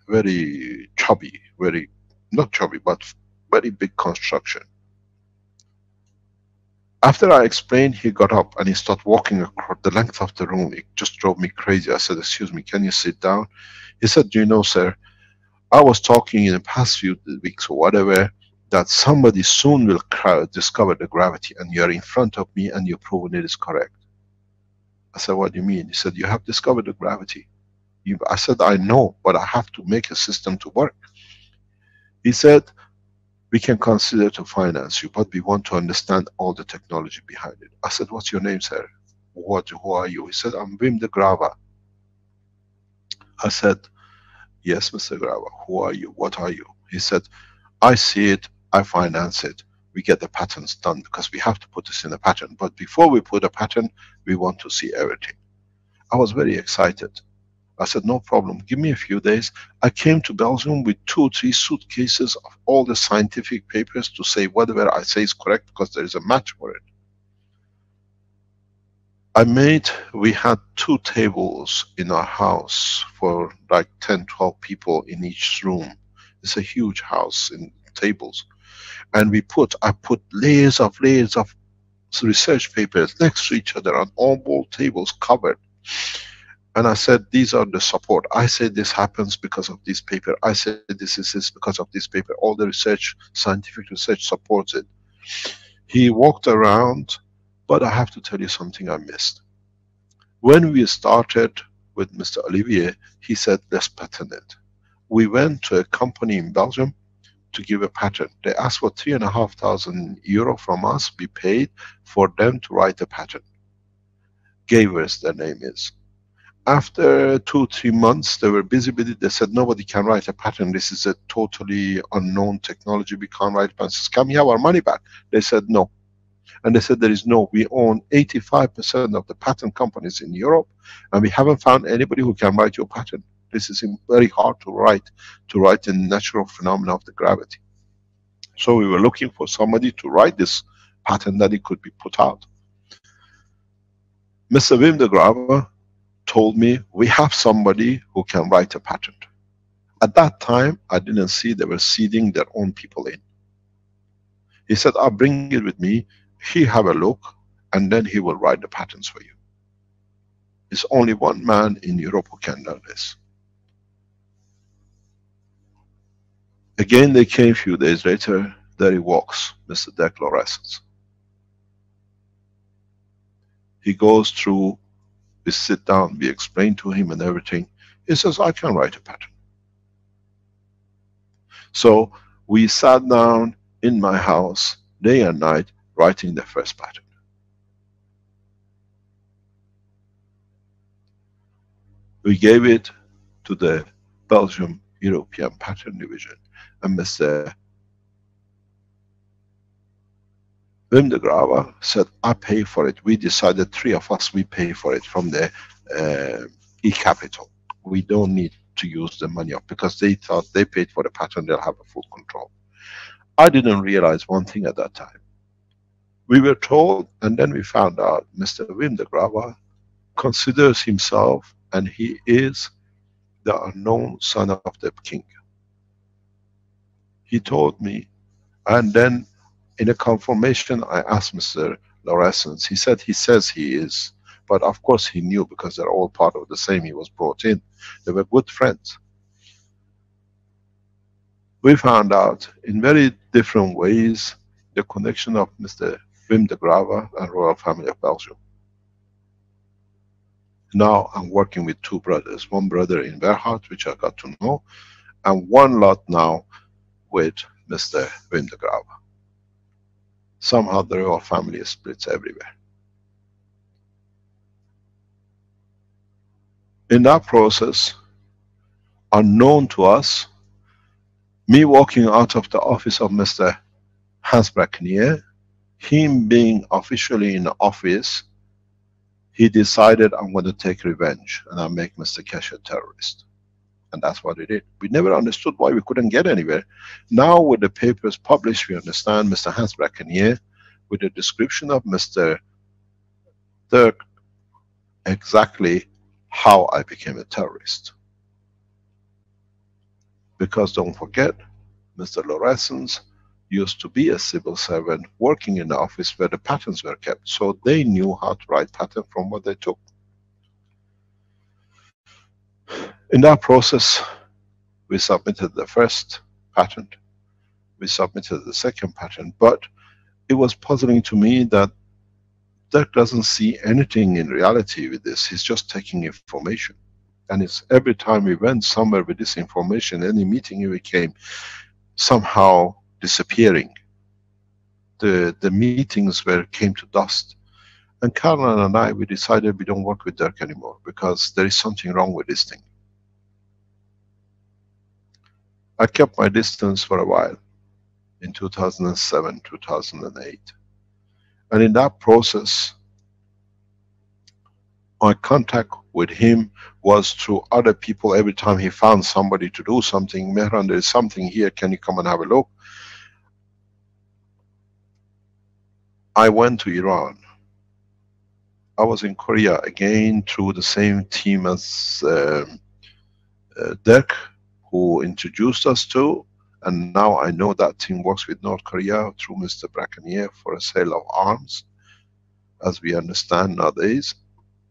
very chubby, very, not chubby, but very big construction. After I explained, he got up and he started walking across the length of the room. It just drove me crazy. I said, excuse me, can you sit down? He said, do you know, sir, I was talking in the past few weeks or whatever, that somebody soon will discover the gravity, and you're in front of me and you've proven it is correct. I said, what do you mean? He said, you have discovered the gravity. I said, I know, but I have to make a system to work. He said, we can consider to finance you, but we want to understand all the technology behind it. I said, what's your name, sir? Who are you? He said, I'm Wim de Grava. I said, yes, Mr. Grava, who are you? What are you? He said, I see it, I finance it. We get the patents done because we have to put this in a patent. But before we put a patent, we want to see everything. I was very excited. I said, no problem, give me a few days. I came to Belgium with 2 or 3 suitcases of all the scientific papers to say whatever I say is correct, because there is a match for it. We had 2 tables in our house for like 10, 12 people in each room. It's a huge house in tables. And I put layers of research papers next to each other on all tables covered. And I said, these are the support. I said this happens because of this paper. I said this is because of this paper. All the research, scientific research supports it. He walked around, but I have to tell you something I missed. When we started with Mr. Olivier, he said, let's patent it. We went to a company in Belgium to give a patent. They asked for €3,500 from us, we paid for them to write a patent. Gavers, their name is. After 2-3 months, they were busy with it. They said, nobody can write a patent. This is a totally unknown technology. We can't write patents. Can we have our money back? They said no. And they said, there is no, we own 85% of the patent companies in Europe, and we haven't found anybody who can write your patent. This is very hard to write the natural phenomena of the gravity. So we were looking for somebody to write this pattern that it could be put out. Mr. Wim de Grave told me, we have somebody who can write a patent. At that time, I didn't see they were seeding their own people in. He said, I'll bring it with me, he have a look, and then he will write the patents for you. There's only one man in Europe who can do this. Again, they came a few days later, there he walks, Mr. Dirk Laureyssens. He goes through, we sit down, we explain to him and everything. He says, I can write a patent. So we sat down in my house, day and night, writing the first patent. We gave it to the Belgian European Patent Division, and Mr. Wim de Grave said, I pay for it. We decided, 3 of us, we pay for it from the e-capital. We don't need to use the money up, because they thought they paid for the patent, they'll have a full control. I didn't realize one thing at that time. We were told, and then we found out, Mr. Wim de Grave considers himself, and he is the unknown son of the king. He told me, and then in a confirmation I asked Mr. Laureyssens, he said he says he is, but of course he knew, because they're all part of the same, he was brought in. They were good friends. We found out in very different ways the connection of Mr. Wim de Grave and Royal Family of Belgium. Now I'm working with 2 brothers, one brother in Verhart, which I got to know, and one lot now with Mr. Wim de Grave. Somehow the Royal Family splits everywhere. In that process, unknown to us, me walking out of the office of Mr. Hans Brackenier, him being officially in the office, he decided, I'm going to take revenge and I'll make Mr. Keshe a terrorist. And that's what he did. We never understood why we couldn't get anywhere. Now with the papers published, we understand Mr. Hans Brackenier, with the description of Mr. Dirk, exactly how I became a terrorist. Because don't forget, Mr. Laureyssens used to be a civil servant working in the office where the patents were kept, so they knew how to write patent from what they took. In that process, we submitted the first patent, we submitted the second patent, but it was puzzling to me that Dirk doesn't see anything in reality with this, he's just taking information. And it's every time we went somewhere with this information, any meeting he became somehow disappearing. The meetings came to dust. And Caroline and I, we decided we don't work with Dirk anymore, because there is something wrong with this thing. I kept my distance for a while, in 2007, 2008. And in that process, my contact with him was through other people. Every time he found somebody to do something, Mehran, there is something here, can you come and have a look? I went to Iran. I was in Korea again through the same team as Dirk, who introduced us to, and now I know that team works with North Korea through Mr. Brackenier for a sale of arms. As we understand nowadays,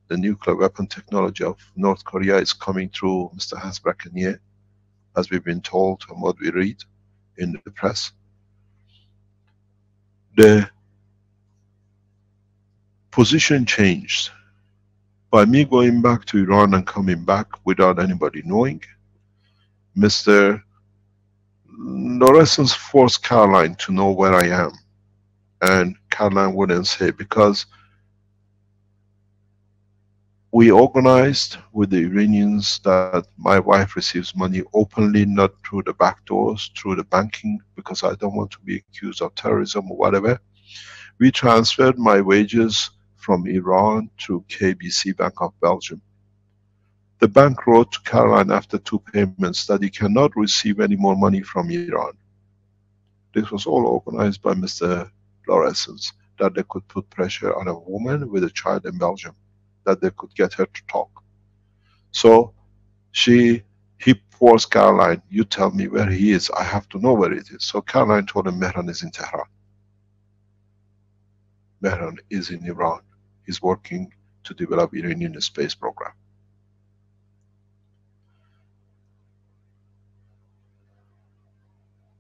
the nuclear weapon technology of North Korea is coming through Mr. Hans Brackenier, as we've been told and what we read in the press. The position changed. By me going back to Iran and coming back without anybody knowing, Mr. Laureyssens forced Caroline to know where I am. And Caroline wouldn't say, because we organized with the Iranians that my wife receives money openly, not through the back doors, through the banking, because I don't want to be accused of terrorism or whatever. We transferred my wages from Iran to KBC Bank of Belgium. The bank wrote to Caroline after 2 payments that he cannot receive any more money from Iran. This was all organized by Mr. Lawrence, that they could put pressure on a woman with a child in Belgium, that they could get her to talk. So he forced Caroline, you tell me where he is, I have to know where it is. So Caroline told him Mehran is in Tehran. Mehran is in Iran. He's working to develop Iranian space program.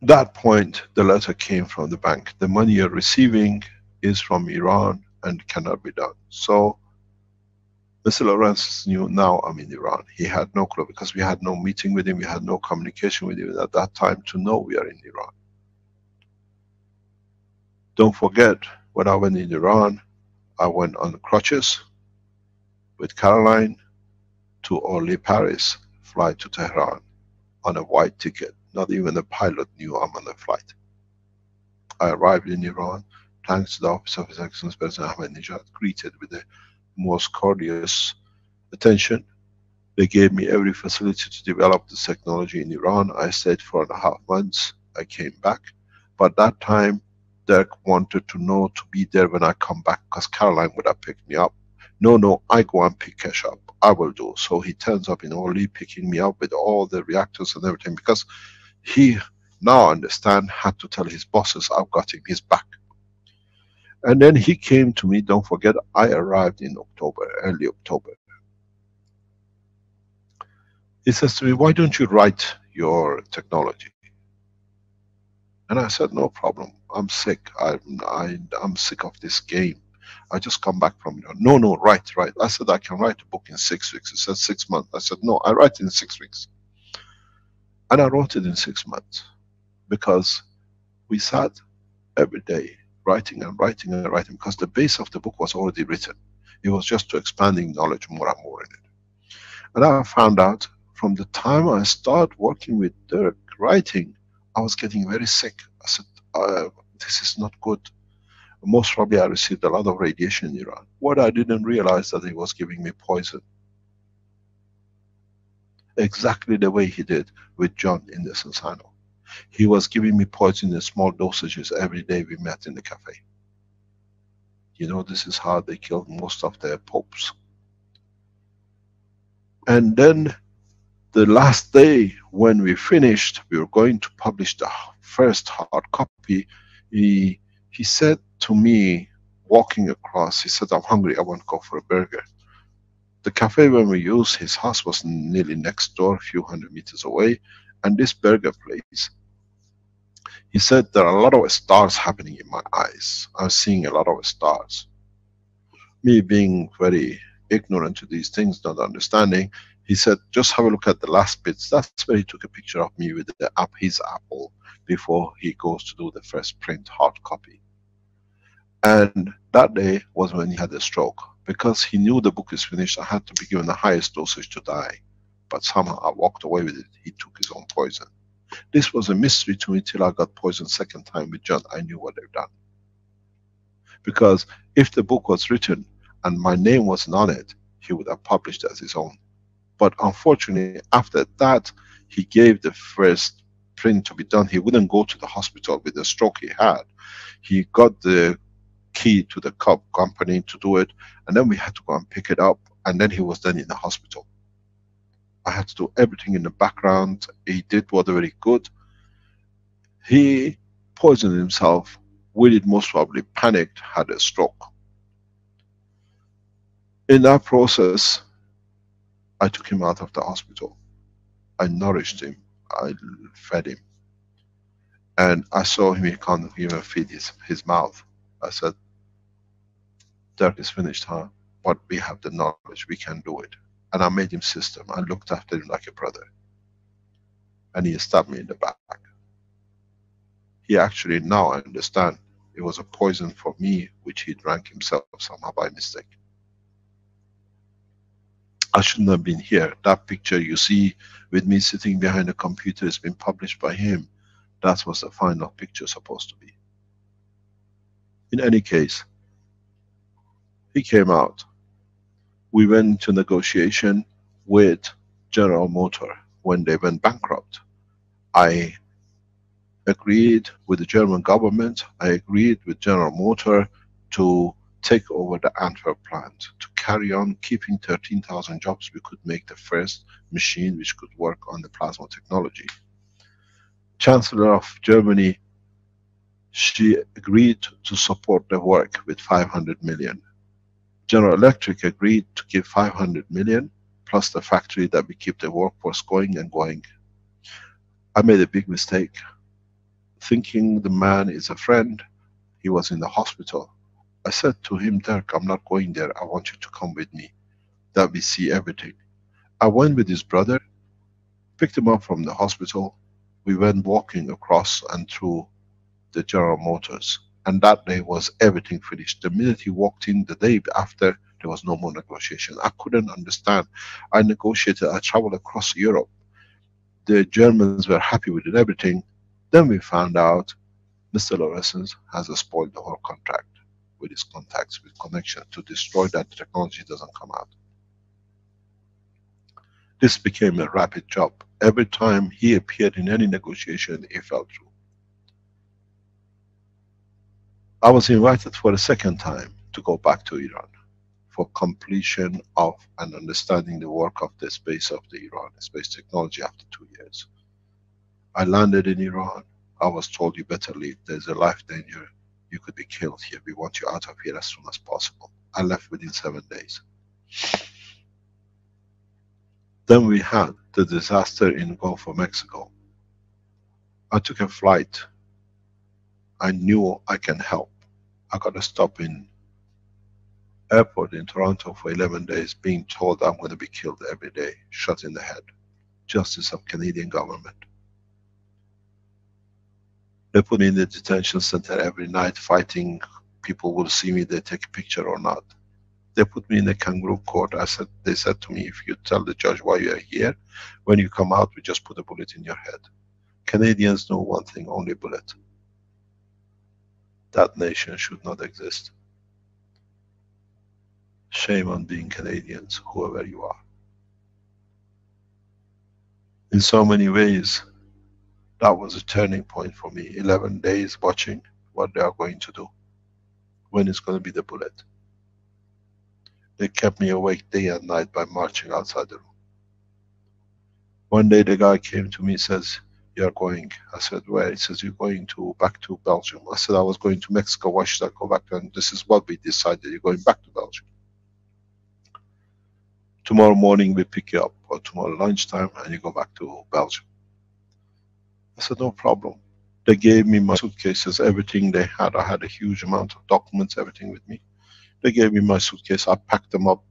That point, the letter came from the bank. The money you're receiving is from Iran and cannot be done. So Mr. Lawrence knew now I'm in Iran. He had no clue because we had no meeting with him, we had no communication with him at that time to know we are in Iran. Don't forget, when I went in Iran, I went on crutches with Caroline to Orly, Paris, fly to Tehran on a white ticket. Not even the pilot knew I'm on the flight. I arrived in Iran, thanks to the Office of His Excellency President Ahmadinejad, greeted with the most courteous attention. They gave me every facility to develop this technology in Iran. I stayed 4.5 months. I came back. But that time, Dirk wanted to know to be there when I come back, because Caroline would have picked me up. No, I go and pick Keshe up. I will do. So he turns up in Orly, picking me up with all the reactors and everything, because he now understand, had to tell his bosses, I've got him, he's back. And then he came to me, don't forget, I arrived in October, early October. He says to me, why don't you write your technology? And I said, no problem, I'm sick, I'm sick of this game. I just come back from Iran. No, write. I said, I can write a book in 6 weeks. He said 6 months. I said, no, I write in 6 weeks. And I wrote it in 6 months, because we sat every day writing and writing and writing, because the base of the book was already written. It was just to expanding knowledge more and more in it. And I found out from the time I started working with Dirk writing, I was getting very sick. I said, this is not good. Most probably I received a lot of radiation in Iran. What I didn't realize that he was giving me poison. Exactly the way he did with John in the Sensano. He was giving me poison in small dosages every day we met in the cafe. You know, this is how they killed most of their popes. And then the last day when we finished, we were going to publish the first hard copy. He said to me, walking across, he said, I'm hungry, I want to go for a burger. The cafe when we used, his house was nearly next door, a few 100 meters away, and this burger place, he said, there are a lot of stars happening in my eyes. I'm seeing a lot of stars. Me being very ignorant to these things, not understanding, he said, just have a look at the last bits. That's where he took a picture of me with the his Apple before he goes to do the first print hard copy. And that day was when he had a stroke. Because he knew the book is finished, I had to be given the highest dosage to die. But somehow I walked away with it. He took his own poison. This was a mystery to me till I got poisoned second time with John. I knew what they've done. Because if the book was written and my name wasn't on it, he would have published as his own. But unfortunately, after that, he gave the first print to be done. He wouldn't go to the hospital with the stroke he had. He got the key to the company to do it, and then we had to go and pick it up, and then he was then in the hospital. I had to do everything in the background. He did whatever he could. He poisoned himself with it, most probably panicked, had a stroke. In that process, I took him out of the hospital. I nourished him, I fed him. And I saw him, he can't even feed his mouth. I said, Dirk is finished, huh? But we have the knowledge, we can do it. And I made him system. I looked after him like a brother. And he stabbed me in the back. He actually, now I understand, it was a poison for me, which he drank himself somehow by mistake. I shouldn't have been here. That picture you see with me sitting behind a computer has been published by him. That was the final picture supposed to be. In any case, he came out. We went into negotiation. with General Motor when they went bankrupt. I agreed with the German government, I agreed with General Motor to take over the Antwerp plant, to carry on keeping 13,000 jobs. We could make the first machine which could work on the plasma technology. Chancellor of Germany, she agreed to support the work with 500 million. General Electric agreed to give 500 million, plus the factory that we keep the workforce going and going. I made a big mistake, thinking the man is a friend. He was in the hospital. I said to him, Dirk, I'm not going there, I want you to come with me, that we see everything. I went with his brother, picked him up from the hospital, we went walking across and through the General Motors, and that day was everything finished. The minute he walked in, the day after, there was no more negotiation. I couldn't understand. I negotiated, I traveled across Europe. The Germans were happy with it, everything. Then we found out Mr. Lorenz has spoiled the whole contract with his contacts, with connection, to destroy that the technology doesn't come out. This became a rapid job. Every time he appeared in any negotiation, it fell through. I was invited for a second time to go back to Iran for completion of and understanding the work of the space of the Iran, space technology after 2 years. I landed in Iran. I was told, you better leave, there's a life danger, you could be killed here, we want you out of here as soon as possible. I left within 7 days. Then we had the disaster in Gulf of Mexico. I took a flight. I knew I can help. I got a stop in airport in Toronto for 11 days, being told I'm going to be killed every day, shot in the head. Justice of Canadian government. They put me in the detention center every night, fighting. People will see me, they take a picture or not. They put me in a kangaroo court. They said to me, if you tell the judge why you are here, when you come out, we just put a bullet in your head. Canadians know one thing, only bullet. That nation should not exist. Shame on being Canadians, whoever you are. In so many ways, that was a turning point for me. 11 days watching what they are going to do. When it's going to be the bullet. They kept me awake day and night by marching outside the room. One day the guy came to me and says, you're going. I said, where? He says, you're going back to Belgium. I said, I was going to Mexico, why should I go back? And this is what we decided, you're going back to Belgium. Tomorrow morning we pick you up, or tomorrow lunchtime, and you go back to Belgium. I said, no problem. They gave me my suitcases, everything they had. I had a huge amount of documents, everything with me. They gave me my suitcase, I packed them up,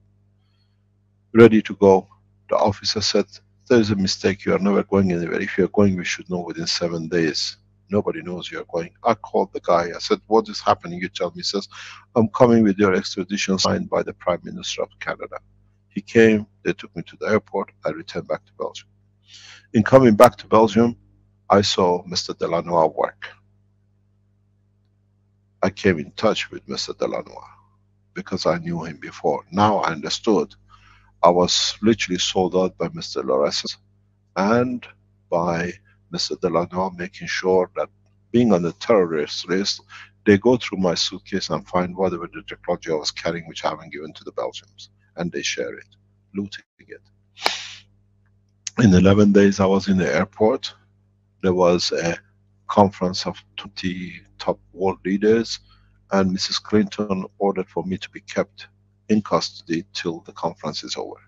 ready to go. The officer said, there's a mistake, you are never going anywhere. If you're going, we should know within 7 days. Nobody knows you're going. I called the guy, I said, what is happening? You tell me. He says, I'm coming with your extradition signed by the Prime Minister of Canada. He came, they took me to the airport, I returned back to Belgium. In coming back to Belgium, I saw Mr. Delanois work. I came in touch with Mr. Delanois because I knew him before. Now I understood. I was literally sold out by Mr. Lorenz and by Mr. Delanois, making sure that being on the terrorist list, they go through my suitcase and find whatever the technology I was carrying, which I haven't given to the Belgians, and they share it, looting it. In 11 days I was in the airport. There was a conference of 20 top world leaders, and Mrs. Clinton ordered for me to be kept in custody till the conference is over.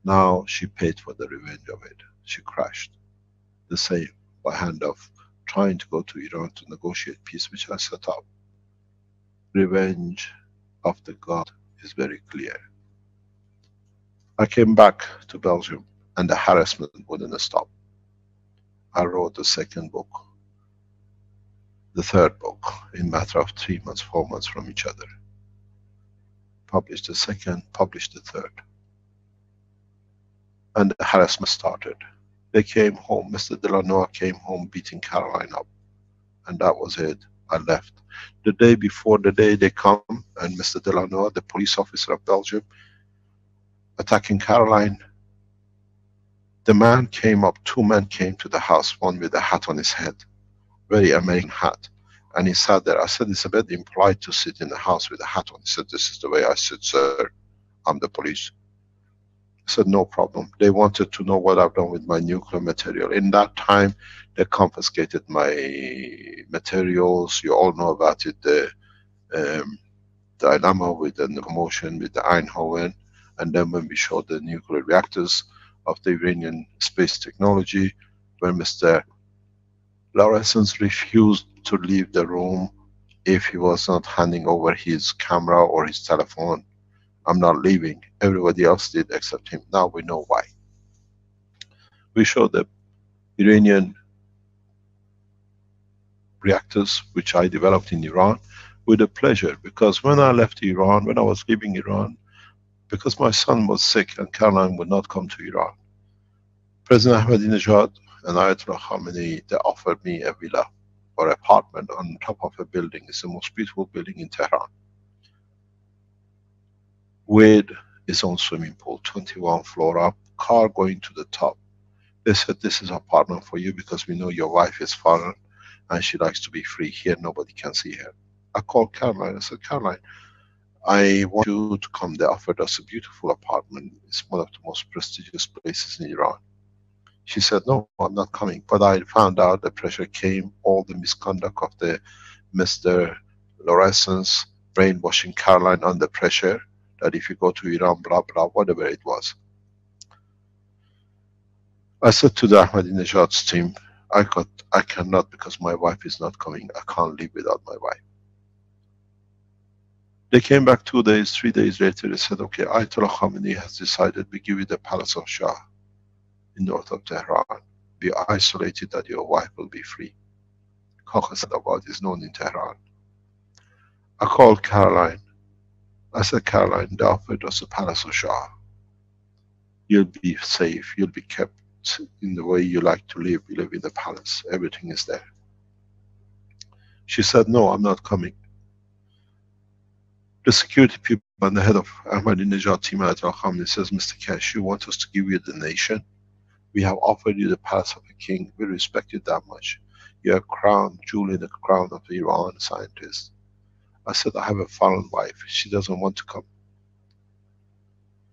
Now she paid for the revenge of it. She crashed. The same, by hand of trying to go to Iran to negotiate peace, which I set up. Revenge of the God is very clear. I came back to Belgium and the harassment wouldn't stop. I wrote the second book, the third book, in a matter of 3 months, 4 months from each other. Published the second, published the third. And the harassment started. They came home, Mr. Delanois came home beating Caroline up. And that was it, I left. The day before the day they come, and Mr. Delanois, the police officer of Belgium, attacking Caroline, The man came up, two men came to the house, one with a hat on his head, very American hat. And he sat there. I said, it's a bit impolite to sit in the house with a hat on. He said, this is the way I sit, sir. I'm the police. I said, no problem. They wanted to know what I've done with my nuclear material. In that time, they confiscated my materials. You all know about it, the dynamo with the commotion with the Eindhoven. And then when we showed the nuclear reactors of the Iranian space technology, when Mr. Lawrence refused to leave the room if he was not handing over his camera or his telephone. I'm not leaving. Everybody else did except him. Now we know why. We showed the Iranian reactors, which I developed in Iran, with a pleasure, because when I left Iran, when I was leaving Iran, because my son was sick and Caroline would not come to Iran, President Ahmadinejad and Ayatollah Khamenei, they offered me a villa or apartment on top of a building. It's the most beautiful building in Tehran, with its own swimming pool, 21 floor up, car going to the top. They said, this is an apartment for you because we know your wife is foreign and she likes to be free here, nobody can see her. I called Caroline, I said, Caroline, I want you to come. They offered us a beautiful apartment. It's one of the most prestigious places in Iran. She said, no, I'm not coming. But I found out the pressure came, all the misconduct of the Mr. Lawrence brainwashing Caroline under pressure, that if you go to Iran, blah, blah, whatever it was. I said to the Ahmadinejad's team, I cannot, because my wife is not coming. I can't live without my wife. They came back 2 days, 3 days later, they said, okay, Ayatollah Khamenei has decided we give you the Palace of Shah in north of Tehran. Be isolated that your wife will be free. Khakasabad is known in Tehran. I called Caroline. I said, Caroline, they offered us a Palace of Shah. You'll be safe, you'll be kept in the way you like to live. You live in the palace, everything is there. She said, no, I'm not coming. The security people and the head of Ahmadinejad team at Al-Khamni says, Mr. Keshe, you want us to give you the nation? We have offered you the palace of a king. We respect you that much. You're a crown, jewel in the crown of the Iran scientist. I said, I have a foreign wife. She doesn't want to come.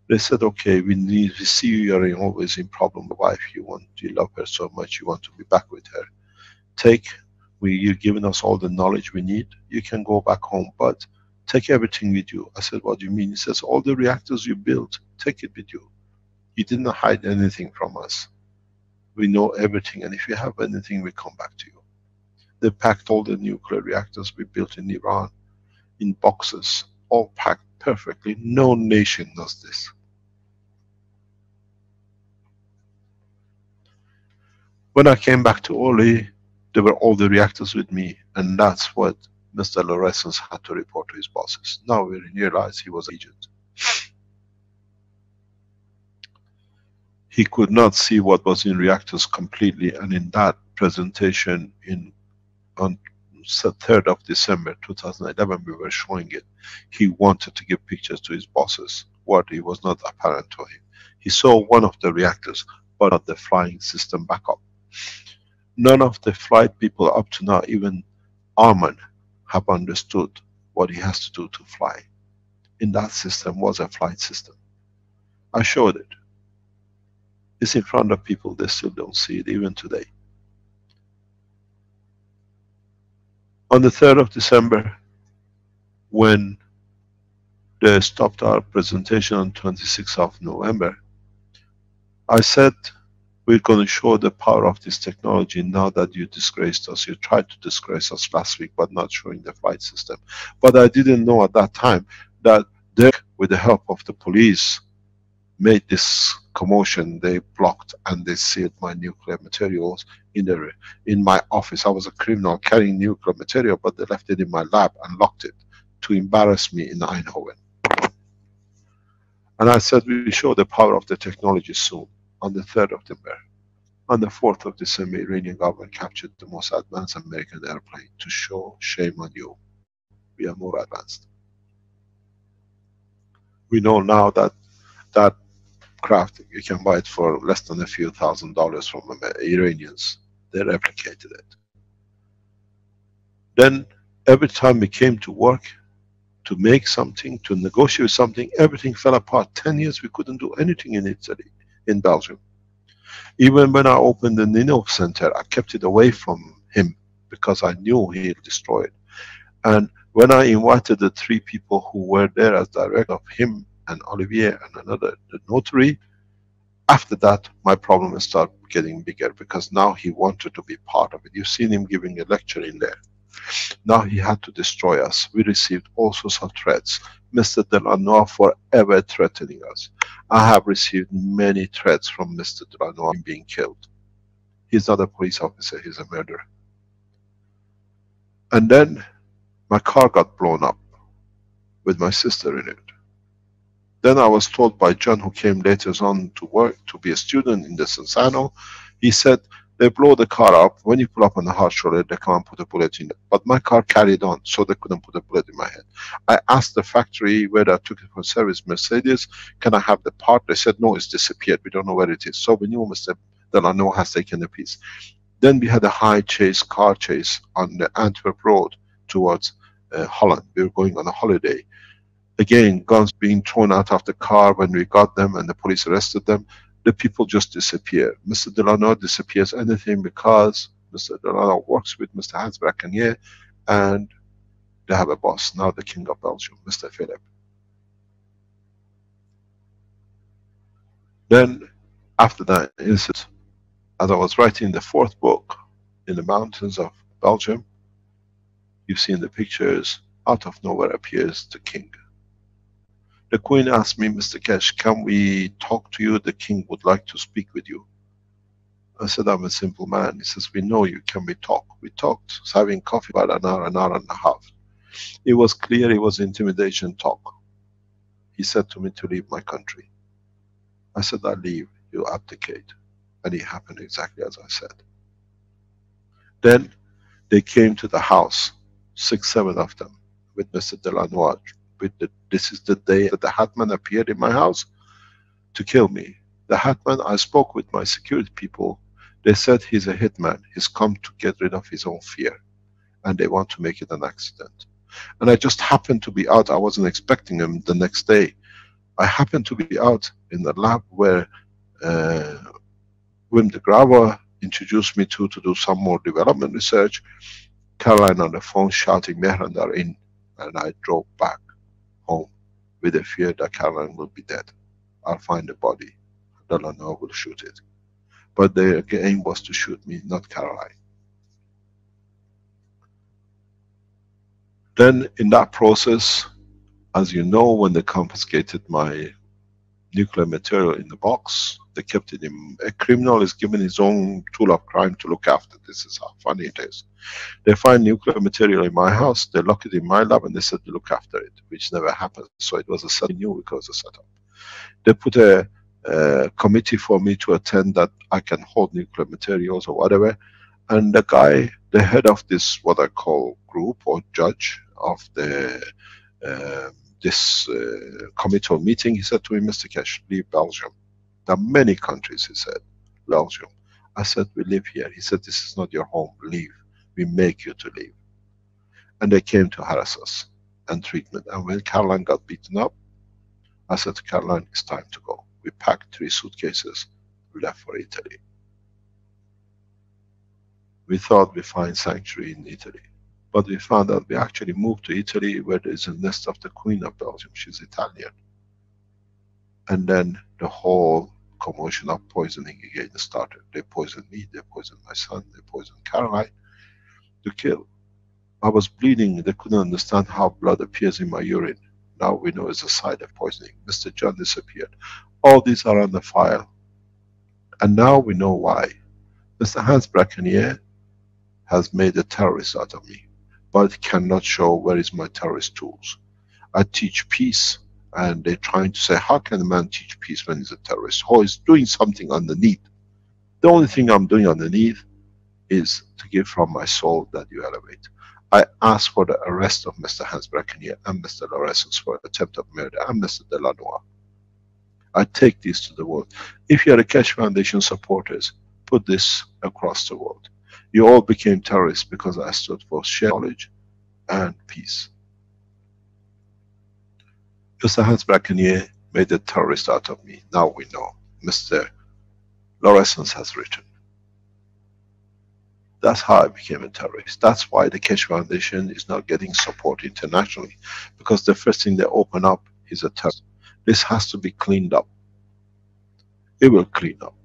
They said, okay, we see you're always in problem with wife. You love her so much, you want to be back with her. You've given us all the knowledge we need. You can go back home, but take everything with you. I said, what do you mean? He says, all the reactors you built, take it with you. You didn't hide anything from us. We know everything, and if you have anything, we come back to you. They packed all the nuclear reactors we built in Iran in boxes, all packed perfectly. No nation does this. When I came back to Orly, there were all the reactors with me, and that's what Mr. Lawrence had to report to his bosses. Now we realize he was an agent. He could not see what was in reactors completely, and in that presentation on 3rd of December 2011, we were showing it. He wanted to give pictures to his bosses. What it was not apparent to him. He saw one of the reactors, but not the flying system backup. None of the flight people up to now, even Arman, have understood what he has to do to fly. In that system was a flight system. I showed it. It's in front of people, they still don't see it, even today. On the 3rd of December, when they stopped our presentation on 26th of November, I said, we're going to show the power of this technology now that you disgraced us. You tried to disgrace us last week, but not showing the flight system. But I didn't know at that time that they, with the help of the police, made this commotion. They blocked and they sealed my nuclear materials in my office. I was a criminal carrying nuclear material, but they left it in my lab and locked it to embarrass me in Eindhoven. And I said, we will show the power of the technology soon, on the 3rd of December. On the 4th of December, Iranian government captured the most advanced American airplane to show, shame on you, we are more advanced. We know now that craft, you can buy it for less than a few $1,000s from Iranians. They replicated it. Then every time we came to work, to make something, to negotiate something, everything fell apart. 10 years we couldn't do anything in Italy, in Belgium. Even when I opened the Nino Center, I kept it away from him because I knew he'd destroy it. And when I invited the 3 people who were there as director of him and Olivier and another, the notary, after that my problem started getting bigger, because now he wanted to be part of it. You've seen him giving a lecture in there. Now he had to destroy us. We received all sorts of threats. Mr. Delanois forever threatening us. I have received many threats from Mr. Delanois being killed. He's not a police officer, he's a murderer. And then my car got blown up with my sister in it. Then I was told by John, who came later on to work, to be a student in the Sensano, he said, they blow the car up, when you pull up on the hard shoulder, they come and put a bullet in it. But my car carried on, so they couldn't put a bullet in my head. I asked the factory where I took it for service, Mercedes, can I have the part? They said, no, it's disappeared, we don't know where it is. So we knew Mr. Delano has taken the piece. Then we had a high chase, car chase on the Antwerp road towards Holland. We were going on a holiday. Again, guns being thrown out of the car when we got them and the police arrested them. The people just disappear. Mr. Delano disappears anything because Mr. Delano works with Mr. Hans Bracanier and they have a boss, now the King of Belgium, Mr. Philip. Then, after that incident, as I was writing the 4th book, in the mountains of Belgium, you've seen the pictures, out of nowhere appears the king. The Queen asked me, Mr. Keshe, can we talk to you? The king would like to speak with you. I said, I'm a simple man. He says, we know you, can we talk? We talked, having coffee about an hour and a half. It was clear it was intimidation talk. He said to me to leave my country. I said, I leave, you abdicate. And it happened exactly as I said. Then they came to the house, 6, 7 of them, with Mr. Delanois. This is the day that the Hatman appeared in my house to kill me. The Hatman, I spoke with my security people, they said he's a hitman, he's come to get rid of his own fear. And they want to make it an accident. And I just happened to be out, I wasn't expecting him the next day. I happened to be out in the lab where Wim de Grauwe introduced me to do some more development research. Caroline on the phone shouting, Mehran are in. And I drove back home with the fear that Caroline will be dead. I'll find the body. Delano will shoot it. But their aim was to shoot me, not Caroline. Then in that process, as you know, when they confiscated my nuclear material in the box, they kept it in. A criminal is given his own tool of crime to look after. This is how funny it is. They find nuclear material in my house, they lock it in my lab and they said to look after it, which never happened. So it was a setup, new because a setup. They put a committee for me to attend that I can hold nuclear materials or whatever. And the guy, the head of this, what I call group or judge of the this committee meeting, he said to me, Mr. Keshe, leave Belgium. There are many countries, he said, Belgium. I said, we live here. He said, this is not your home, leave. We make you to leave. And they came to harass us and treatment. And when Caroline got beaten up, I said to Caroline, it's time to go. We packed 3 suitcases, we left for Italy. We thought we find sanctuary in Italy. But we found out we actually moved to Italy where there is a nest of the Queen of Belgium. She's Italian. And then the whole commotion of poisoning again started. They poisoned me, they poisoned my son, they poisoned Caroline to kill. I was bleeding, they couldn't understand how blood appears in my urine. Now we know it's a side of poisoning. Mr. John disappeared. All these are on the file. And now we know why. Mr. Hans Bracanier has made a terrorist out of me, but cannot show where is my terrorist tools. I teach peace, and they're trying to say, how can a man teach peace when he's a terrorist? Or he's doing something underneath. The only thing I'm doing underneath is to give from my soul that you elevate. I ask for the arrest of Mr. Hans Bracanier and Mr. Lorenz for attempt of murder and Mr. Delanois. I take this to the world. If you are a Keshe Foundation supporters, put this across the world. You all became terrorists because I stood for shared knowledge and peace. Mr. Hans Brackenier made a terrorist out of me. Now we know. Mr. Lawrence has written. That's how I became a terrorist. That's why the Keshe Foundation is not getting support internationally, because the first thing they open up is a terrorist. This has to be cleaned up. It will clean up.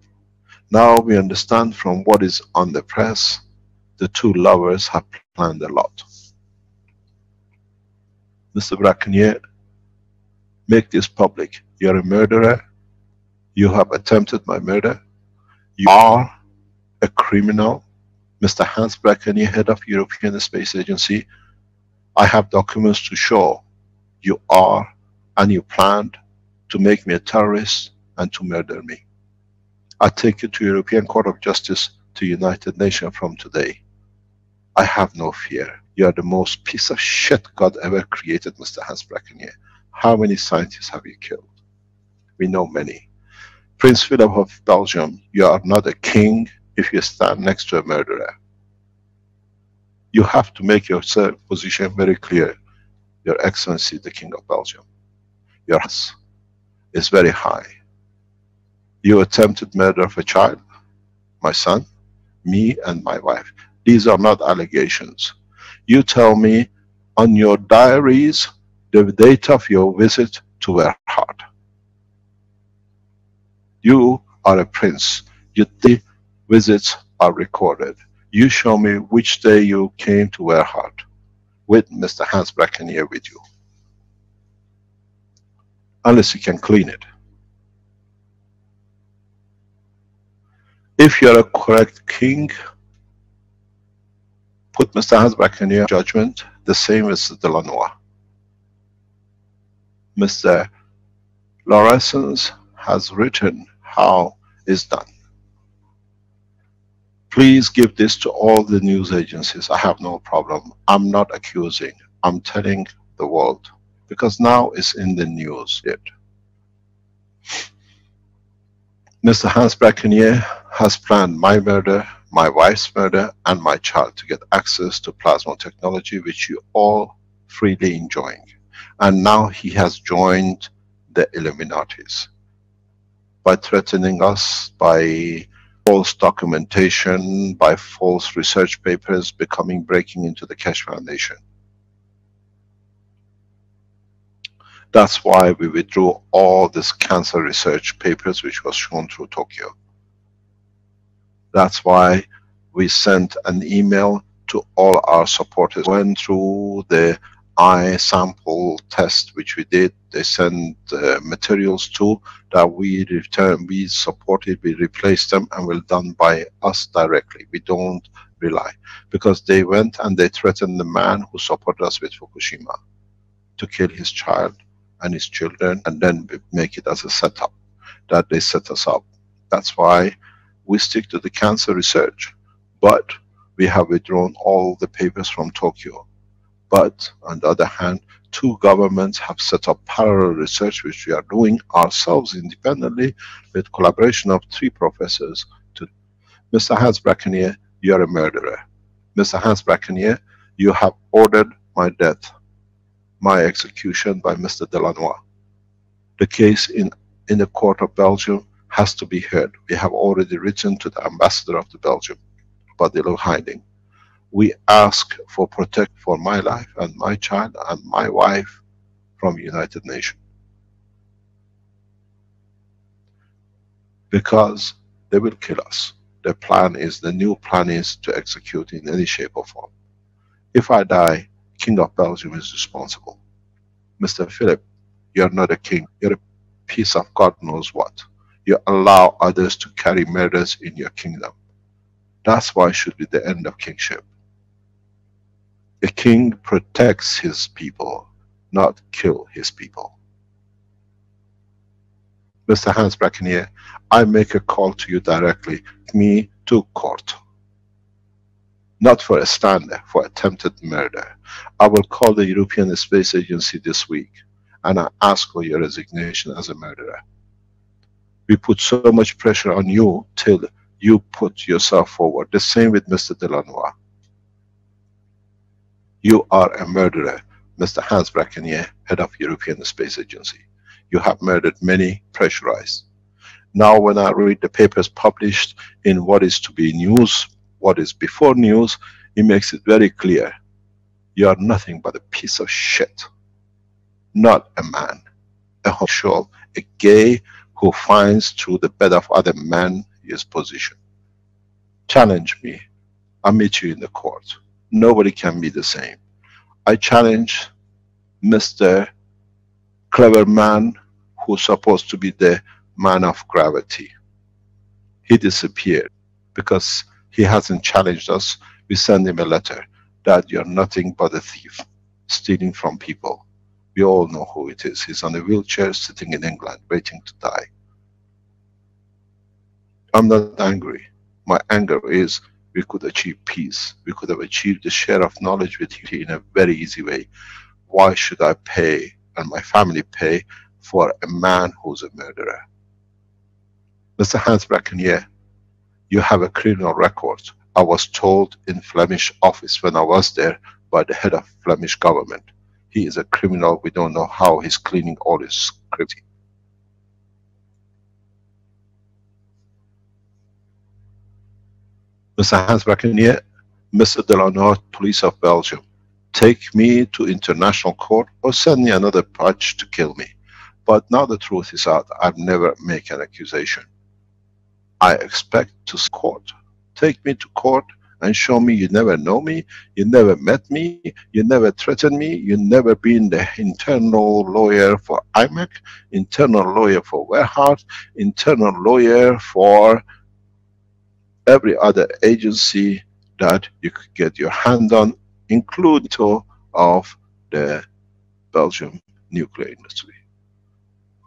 Now we understand from what is on the press, the two lovers have planned a lot. Mr. Brackenier, make this public. You're a murderer. You have attempted my murder. You are a criminal. Mr. Hans Brackenier, head of European Space Agency, I have documents to show you are and you planned to make me a terrorist and to murder me. I take you to European Court of Justice, to United Nations from today. I have no fear. You are the most piece of shit God ever created, Mr. Hans Brackenier. How many scientists have you killed? We know many. Prince Philip of Belgium, you are not a king if you stand next to a murderer. You have to make your position very clear. Your Excellency, the King of Belgium. Your house is very high. You attempted murder of a child, my son, me and my wife. These are not allegations. You tell me on your diaries the date of your visit to Werhard. You are a prince. Your visits are recorded. You show me which day you came to Werhard with Mr. Hans Brackenier with you. Unless you can clean it. If you're a correct king, put Mr. Hans Brackenier judgment the same as Delanois. Mr. Lawrence has written how it's done. Please give this to all the news agencies. I have no problem. I'm not accusing. I'm telling the world. Because now it's in the news. Mr. Hans Brackenier has planned my murder, my wife's murder, and my child to get access to plasma technology, which you all freely enjoying. And now he has joined the Illuminatis by threatening us, by false documentation, by false research papers breaking into the Keshe Foundation. That's why we withdrew all this cancer research papers which was shown through Tokyo. That's why we sent an email to all our supporters. Went through the eye sample test which we did. They sent materials too that we returned, we supported, we replaced them, and were done by us directly. We don't rely, because they went and they threatened the man who supported us with Fukushima to kill his child and his children, and then make it as a setup that they set us up. That's why we stick to the cancer research, but we have withdrawn all the papers from Tokyo. But on the other hand, two governments have set up parallel research which we are doing ourselves independently with collaboration of 3 professors. To Mr. Hans Brackenier, you are a murderer. Mr. Hans Brackenier, you have ordered my death, my execution by Mr. Delanois. The case in the court of Belgium has to be heard. We have already written to the ambassador of the Belgium, but they look hiding. We ask for protection for my life and my child and my wife from United Nations. Because they will kill us. The plan is, the new plan is to execute in any shape or form. If I die, King of Belgium is responsible. Mr. Philip, you're not a king. You're a piece of God knows what. You allow others to carry murders in your kingdom. That's why it should be the end of kingship. A king protects his people, not kill his people. Mr. Hans Brackenier, I make a call to you directly, me to court. Not for a slander, for attempted murder. I will call the European Space Agency this week, and I ask for your resignation as a murderer. We put so much pressure on you till you put yourself forward. The same with Mr. Delanois. You are a murderer, Mr. Hans Brackenier, head of European Space Agency. You have murdered many, pressurized. Now when I read the papers published in what is to be news, what is before news, it makes it very clear. You are nothing but a piece of shit. Not a man, a homosexual, a gay who finds through the bed of other men his position. Challenge me. I'll meet you in the court. Nobody can be the same. I challenge Mr. Clever Man, who's supposed to be the man of gravity. He disappeared because he hasn't challenged us. We send him a letter that you're nothing but a thief, stealing from people. We all know who it is. He's on a wheelchair sitting in England waiting to die. I'm not angry. My anger is we could achieve peace. We could have achieved the share of knowledge with you in a very easy way. Why should I pay and my family pay for a man who's a murderer? Mr. Hans Brackenier, you have a criminal record. I was told in Flemish office when I was there by the head of Flemish government. He is a criminal. We don't know how he's cleaning all his script. Mr. Hans Brackenier, Mr. Delanois, police of Belgium, take me to international court or send me another patch to kill me. But now the truth is out. I've never make an accusation. I expect to court. Take me to court and show me you never know me, you never met me, you never threatened me, you never been the internal lawyer for IMEC, internal lawyer for Warehouse, internal lawyer for every other agency that you could get your hand on, including of the Belgian nuclear industry.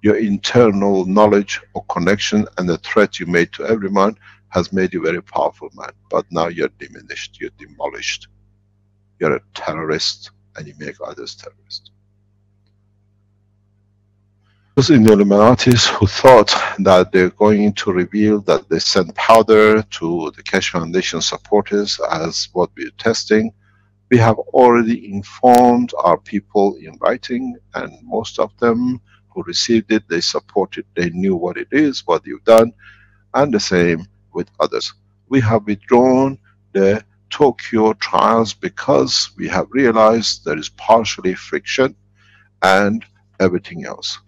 Your internal knowledge or connection and the threat you made to everyone has made you a very powerful man. But now you're diminished, you're demolished. You're a terrorist and you make others terrorists. Those in the Illuminati who thought that they're going to reveal that they sent powder to the Keshe Foundation supporters as what we're testing, we have already informed our people in writing, and most of them who received it, they supported, they knew what it is, what you've done, and the same with others. We have withdrawn the Tokyo trials because we have realized there is partially friction and everything else.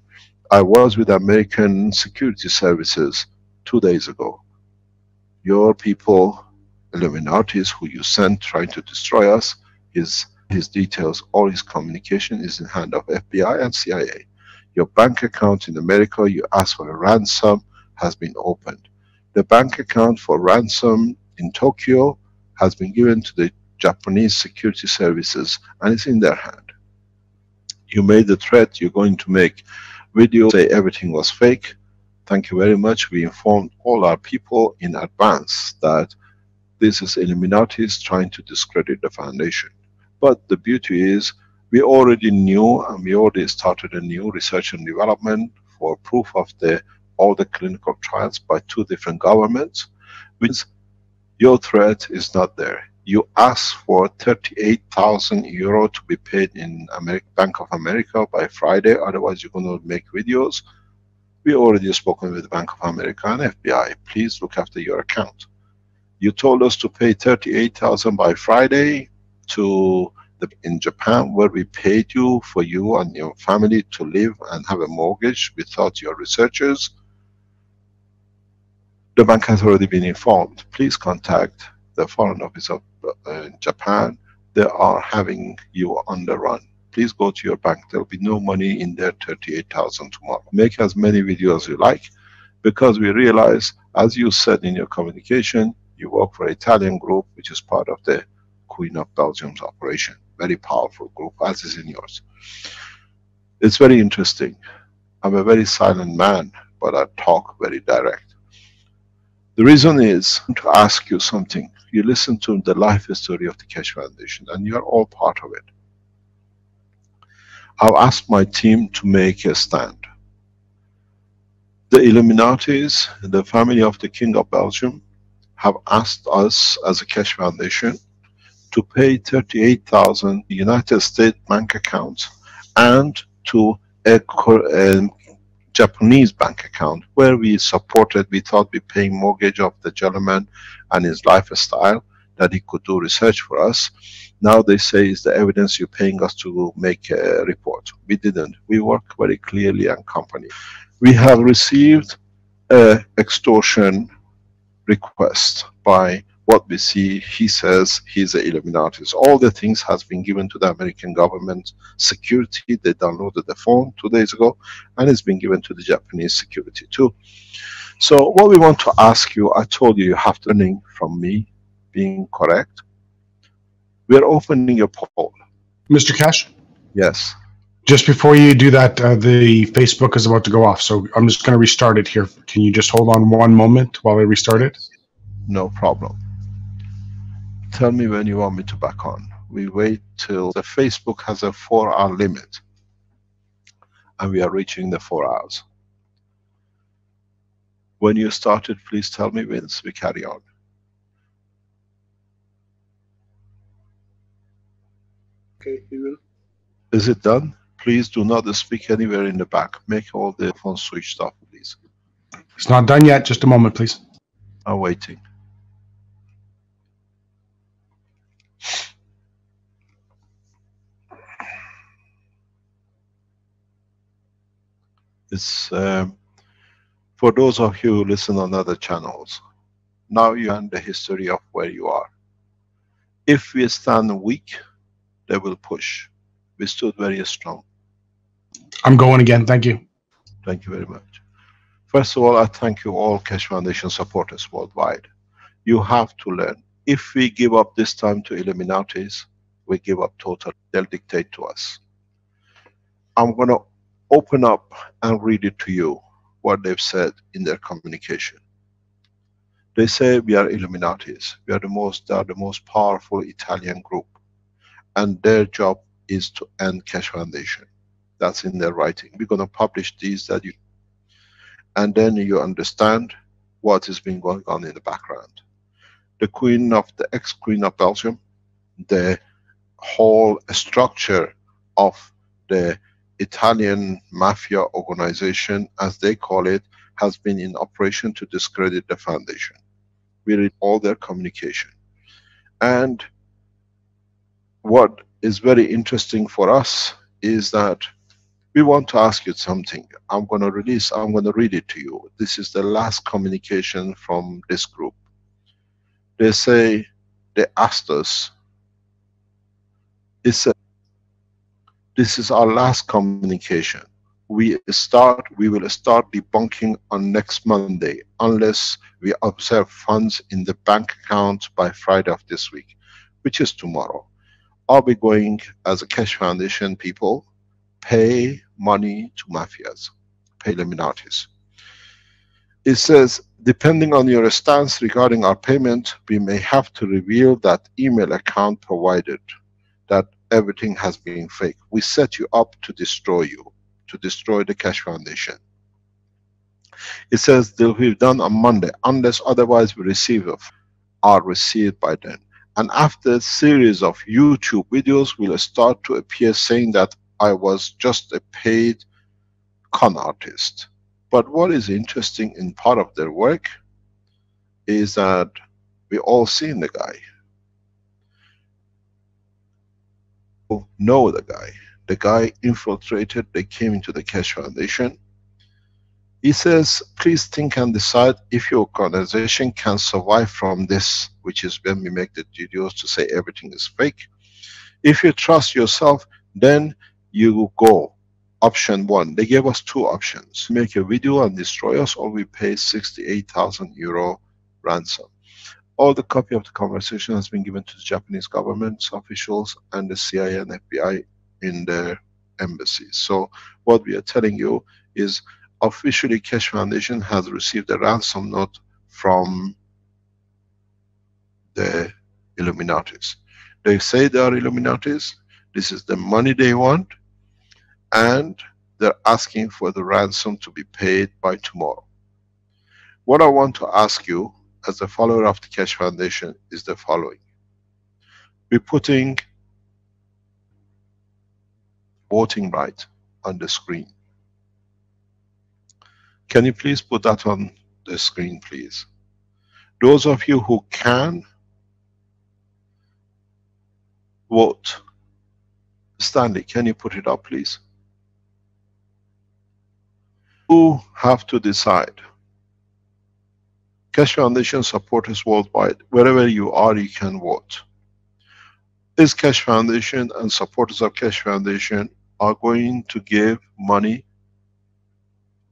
I was with American security services 2 days ago. Your people, Illuminatis, who you sent trying to destroy us, his details, all his communication is in hand of FBI and CIA. Your bank account in America, you asked for a ransom, has been opened. The bank account for ransom in Tokyo has been given to the Japanese security services and it's in their hand. You made the threat, you're going to make video, say everything was fake. Thank you very much. We informed all our people in advance that this is Illuminati's trying to discredit the foundation. But the beauty is, we already knew and we already started a new research and development for proof of all the clinical trials by 2 different governments, which your threat is not there. You asked for 38,000 euro to be paid in Bank of America by Friday, otherwise you're going to make videos. We already spoken with Bank of America and FBI. Please look after your account. You told us to pay 38,000 by Friday in Japan, where we paid you for you and your family to live and have a mortgage. We thought you're researchers. The bank has already been informed. Please contact the Foreign Office of Japan. They are having you on the run. Please go to your bank. There will be no money in there 38,000 tomorrow. Make as many videos as you like, because we realize, as you said in your communication, you work for an Italian group, which is part of the Queen of Belgium's operation. Very powerful group, as is in yours. It's very interesting. I'm a very silent man, but I talk very direct. The reason is to ask you something. You listen to the life history of the Keshe Foundation, and you are all part of it. I've asked my team to make a stand. The Illuminatis, the family of the King of Belgium, have asked us as a Keshe Foundation to pay 38,000 United States bank accounts and to a Japanese bank account where we supported, we thought we paying mortgage of the gentleman and his lifestyle that he could do research for us. Now they say is the evidence you're paying us to make a report. We didn't. We work very clearly and company. We have received a extortion request by what we see. He says he's a Illuminati. All the things has been given to the American government security. They downloaded the phone 2 days ago, and it's been given to the Japanese security too. So what we want to ask you, I told you, you have to learn from me being correct. We are opening a poll. Mr. Keshe? Yes. Just before you do that, the Facebook is about to go off, so I'm just going to restart it here. Can you just hold on one moment while I restart it? No problem. Tell me when you want me to back on. We wait till the Facebook has a 4-hour limit, and we are reaching the 4 hours. When you started, please tell me, Vince, we carry on. Okay, you will. Is it done? Please do not speak anywhere in the back. Make all the phones switched off, please. It's not done yet. Just a moment, please. I'm waiting. It's for those of you who listen on other channels. Now you understand the history of where you are. If we stand weak, they will push. We stood very strong. I'm going again. Thank you. Thank you very much. First of all, I thank you all Keshe Foundation supporters worldwide. You have to learn. If we give up this time to Illuminatis, we give up totally. They'll dictate to us. I'm going to open up and read it to you, what they've said in their communication. They say we are Illuminatis. We are the most powerful Italian group. And their job is to end Keshe Foundation. That's in their writing. We're going to publish these that you, and then you understand what has been going on in the background. The Queen of the ex-Queen of Belgium, the whole structure of the Italian mafia organization, as they call it, has been in operation to discredit the foundation. We read all their communication. And what is very interesting for us is that we want to ask you something. I'm going to read it to you. This is the last communication from this group. They say, they asked us, this is our last communication. We will start debunking on next Monday, unless we observe funds in the bank account by Friday of this week, which is tomorrow. Are we going, as a Keshe Foundation people, pay money to mafias, pay Illuminatis? It says, depending on your stance regarding our payment, we may have to reveal that email account provided, that everything has been fake. We set you up to destroy you, to destroy the Keshe Foundation. It says they'll be done on Monday, unless otherwise we are received by then. And after a series of YouTube videos will start to appear saying that I was just a paid con artist. But what is interesting in part of their work is that we all seen the guy. Know the guy. The guy infiltrated, they came into the Keshe Foundation. He says, please think and decide if your organization can survive from this, which is when we make the videos to say everything is fake. If you trust yourself, then you go. Option 1, they gave us 2 options. Make a video and destroy us, or we pay 68,000 euro ransom. All the copy of the conversation has been given to the Japanese government officials and the CIA and FBI in their embassies. So what we are telling you is, officially Keshe Foundation has received a ransom note from the Illuminatis. They say they are Illuminatis, this is the money they want, and they're asking for the ransom to be paid by tomorrow. What I want to ask you, as a follower of the Keshe Foundation, is the following. We're putting voting right on the screen. Can you please put that on the screen, please? Those of you who can vote. Stanley, can you put it up, please? You have to decide. Keshe Foundation supporters worldwide, wherever you are, you can vote. Is Keshe Foundation and supporters of Keshe Foundation are going to give money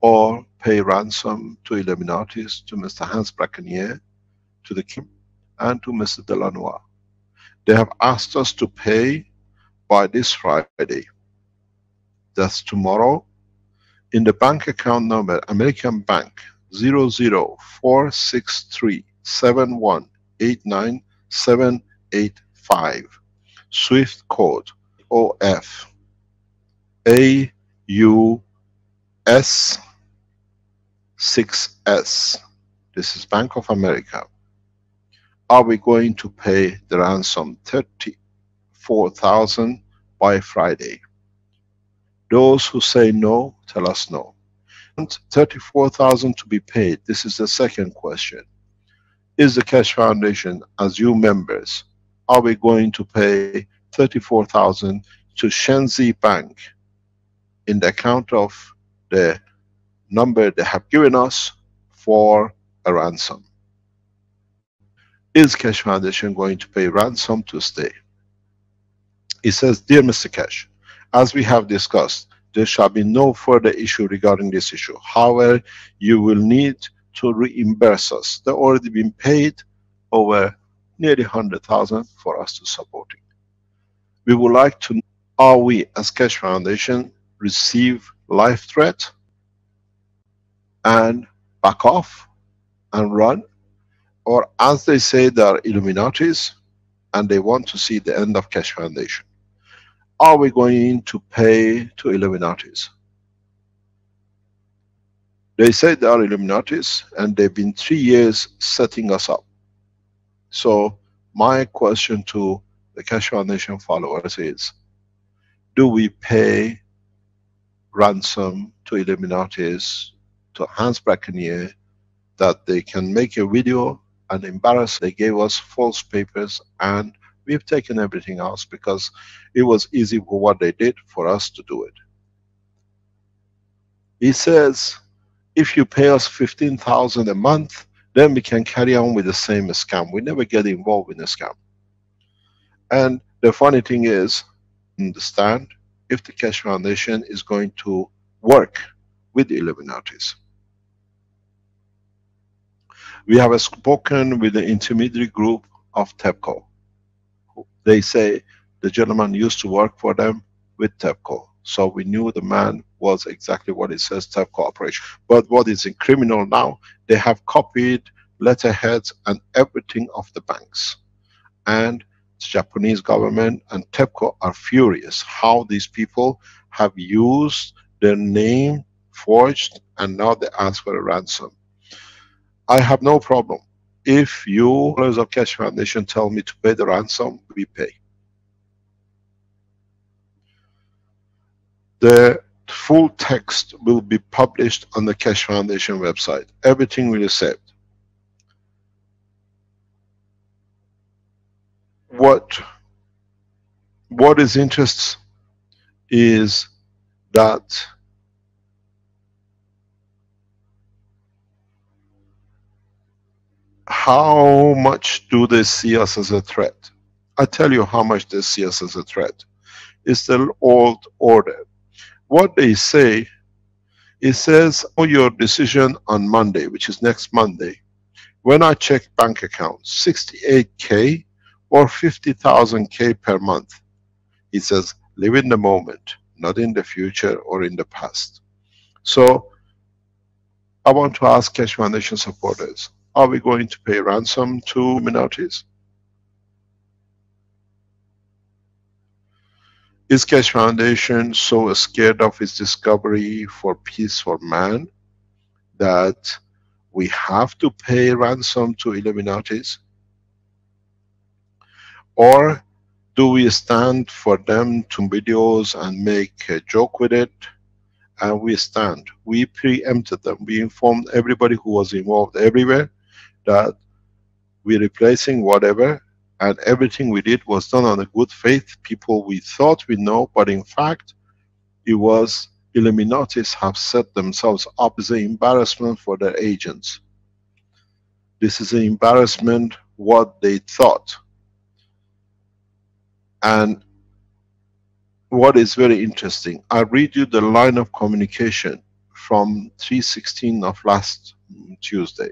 or pay ransom to Illuminatis, to Mr. Hans Braconier, to the King, and to Mr. Delanois. They have asked us to pay by this Friday. That's tomorrow. In the bank account number, American Bank 0046371897885. Swift code OF AUS 6S. This is Bank of America. Are we going to pay the ransom 34,000 by Friday? Those who say no, tell us no. And 34,000 to be paid. This is the second question. Is the Keshe Foundation, as you members, are we going to pay 34,000 to Shenzi Bank in the account of the number they have given us for a ransom? Is Keshe Foundation going to pay ransom to stay? It says, dear Mr. Keshe, as we have discussed, there shall be no further issue regarding this issue. However, you will need to reimburse us. They've already been paid over nearly 100,000 for us to support it. We would like to know, are we as Keshe Foundation receive life threat and back off and run? Or as they say, they are Illuminatis and they want to see the end of Keshe Foundation. Are we going to pay to Illuminatis? They say they are Illuminatis and they've been 3 years setting us up. So my question to the Keshe Foundation followers is, do we pay ransom to Illuminatis, to Hans Braconier, that they can make a video and embarrass? They gave us false papers and we've taken everything else because it was easy for what they did for us to do it. He says, if you pay us 15,000 a month, then we can carry on with the same scam. We never get involved in a scam. And the funny thing is, understand if the Keshe Foundation is going to work with the Illuminatis. We have spoken with the intermediary group of TEPCO. They say the gentleman used to work for them with TEPCO. So we knew the man was exactly what it says, TEPCO operation. But what is in criminal now, they have copied letterheads and everything of the banks. And the Japanese government and TEPCO are furious how these people have used their name, forged, and now they ask for a ransom. I have no problem. If you, followers of Keshe Foundation, tell me to pay the ransom, we pay. The full text will be published on the Keshe Foundation website. Everything will be saved. What is interesting is that how much do they see us as a threat? I tell you how much they see us as a threat. It's the old order. What they say, it says, oh, your decision on Monday, which is next Monday. When I check bank accounts, 68K or 50,000 K per month. It says, live in the moment, not in the future or in the past. So, I want to ask Keshe Foundation supporters, are we going to pay ransom to minorities? Is Keshe Foundation so scared of its discovery for peace for man that we have to pay ransom to Illuminatis? Or do we stand for them to videos and make a joke with it? And we stand. We preempted them. We informed everybody who was involved everywhere that we're replacing whatever, and everything we did was done on a good faith. People we thought we know, but in fact, it was Illuminatis have set themselves up as an embarrassment for their agents. This is an embarrassment what they thought. And what is very interesting, I read you the line of communication from 3/16 of last Tuesday.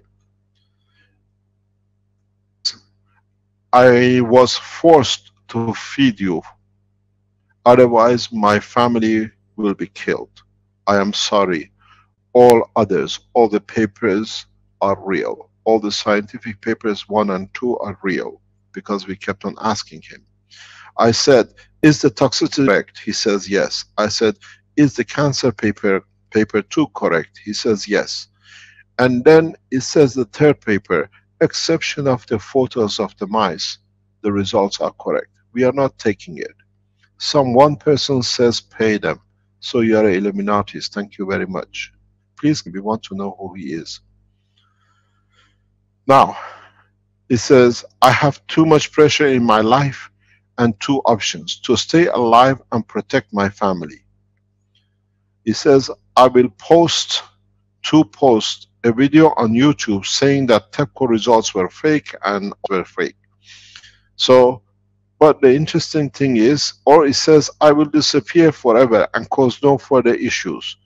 I was forced to feed you, otherwise my family will be killed. I am sorry. All others, all the papers are real. All the scientific papers 1 and 2 are real, because we kept on asking him. I said, is the toxicity correct? He says yes. I said, is the cancer paper 2 correct? He says yes. And then it says the third paper, exception of the photos of the mice, the results are correct. We are not taking it. One person says pay them. So you are Illuminatis, thank you very much. Please, we want to know who he is. Now, it says, I have too much pressure in my life and 2 options, to stay alive and protect my family. It says, I will post 2 posts, a video on YouTube saying that TEPCO results were fake and were fake. So, but the interesting thing is, or it says, I will disappear forever and cause no further issues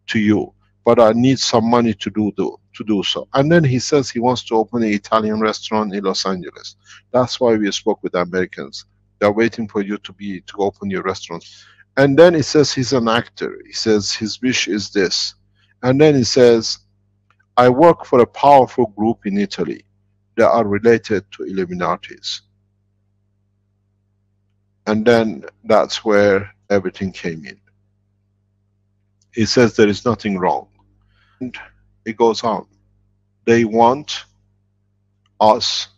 to you, but I need some money to do so. And then he says he wants to open an Italian restaurant in Los Angeles. That's why we spoke with the Americans. They're waiting for you to open your restaurant. And then it says he's an actor. He says his wish is this. And then he says, I work for a powerful group in Italy. They are related to Illuminatis. And then that's where everything came in. He says there is nothing wrong. And it goes on. They want us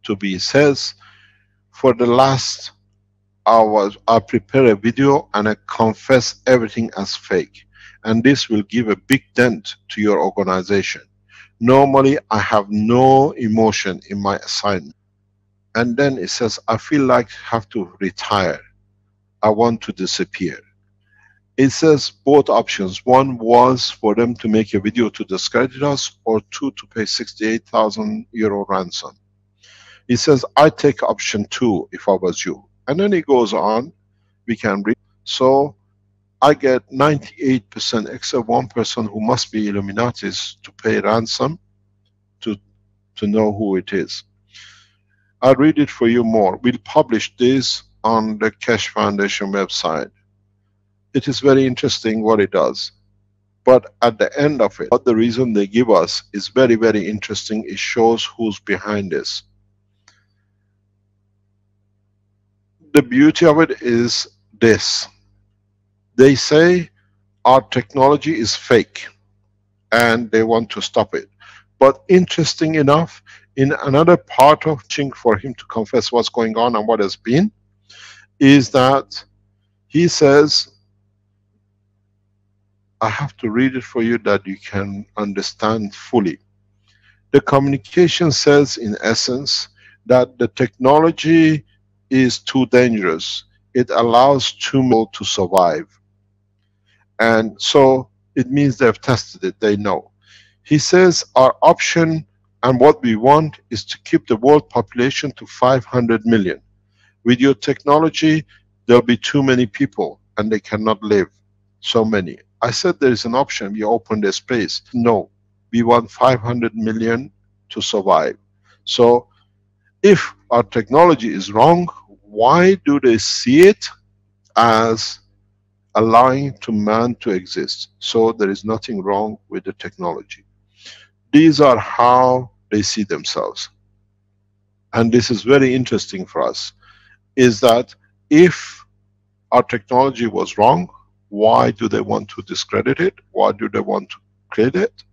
to be, says, for the last hours, I prepare a video and I confess everything as fake. And this will give a big dent to your organization. Normally, I have no emotion in my assignment. And then it says, I feel like I have to retire. I want to disappear. It says both options. 1 was for them to make a video to discredit us, or 2 to pay €68,000 ransom. He says, I take option 2 if I was you. And then it goes on, we can read. So I get 98% except 1 person who must be Illuminatis to pay ransom to know who it is. I'll read it for you more. We'll publish this on the Keshe Foundation website. It is very interesting what it does. But at the end of it, what the reason they give us is very, very interesting. It shows who's behind this. The beauty of it is this. They say our technology is fake and they want to stop it. But interesting enough, in another part of Ching, for him to confess what's going on and what has been, is that he says, I have to read it for you that you can understand fully. The communication says in essence that the technology is too dangerous. It allows too many to survive. And so it means they've tested it, they know. He says our option and what we want is to keep the world population to 500 million. With your technology, there'll be too many people and they cannot live, so many. I said there is an option, we open the space. No, we want 500 million to survive. So if our technology is wrong, why do they see it as allowing to man to exist? So there is nothing wrong with the technology. These are how they see themselves. And this is very interesting for us, is that if our technology was wrong. Why do they want to discredit it? Why do they want to create it?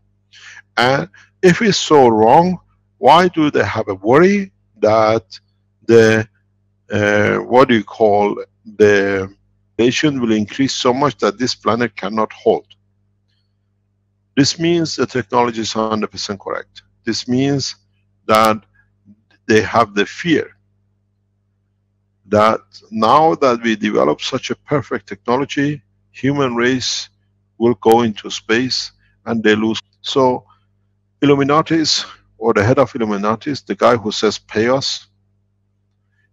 And if it's so wrong, why do they have a worry that the what do you call, the radiation will increase so much that this planet cannot hold? This means the technology is 100% correct. This means that they have the fear that now that we develop such a perfect technology, human race will go into space and they lose. So Illuminatis, or the head of Illuminatis, the guy who says pay us,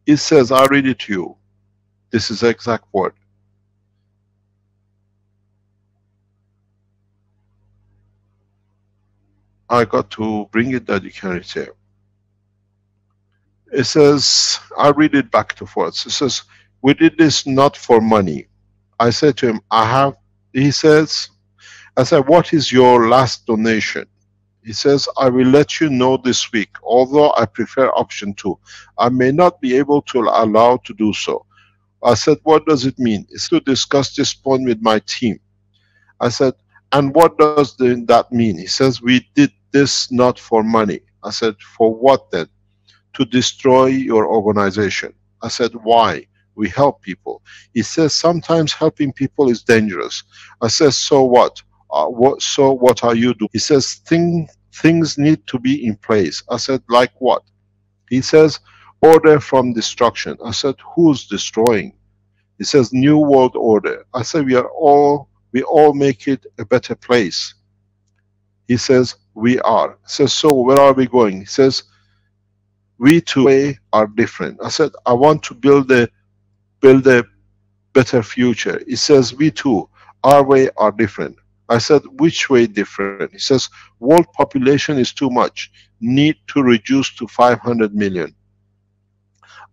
it says, I read it to you. This is the exact word. I got to bring it that you can read it. It says, I read it back to forth. It says, we did this not for money. I said to him, he says, I said, what is your last donation? He says, I will let you know this week, although I prefer option 2. I may not be able to allow to do so. I said, what does it mean? It's to discuss this point with my team. I said, and what does that mean? He says, we did this not for money. I said, for what then? To destroy your organization. I said, why? We help people. He says, sometimes helping people is dangerous. I said, so what? So what are you doing? He says, things need to be in place. I said, like what? He says, order from destruction. I said, who's destroying? He says, new world order. I said, we all make it a better place. He says, we are. I said, so where are we going? He says, we too are different. I said, I want to build a better future. He says, we too, our way are different. I said, which way different? He says, world population is too much. Need to reduce to 500 million.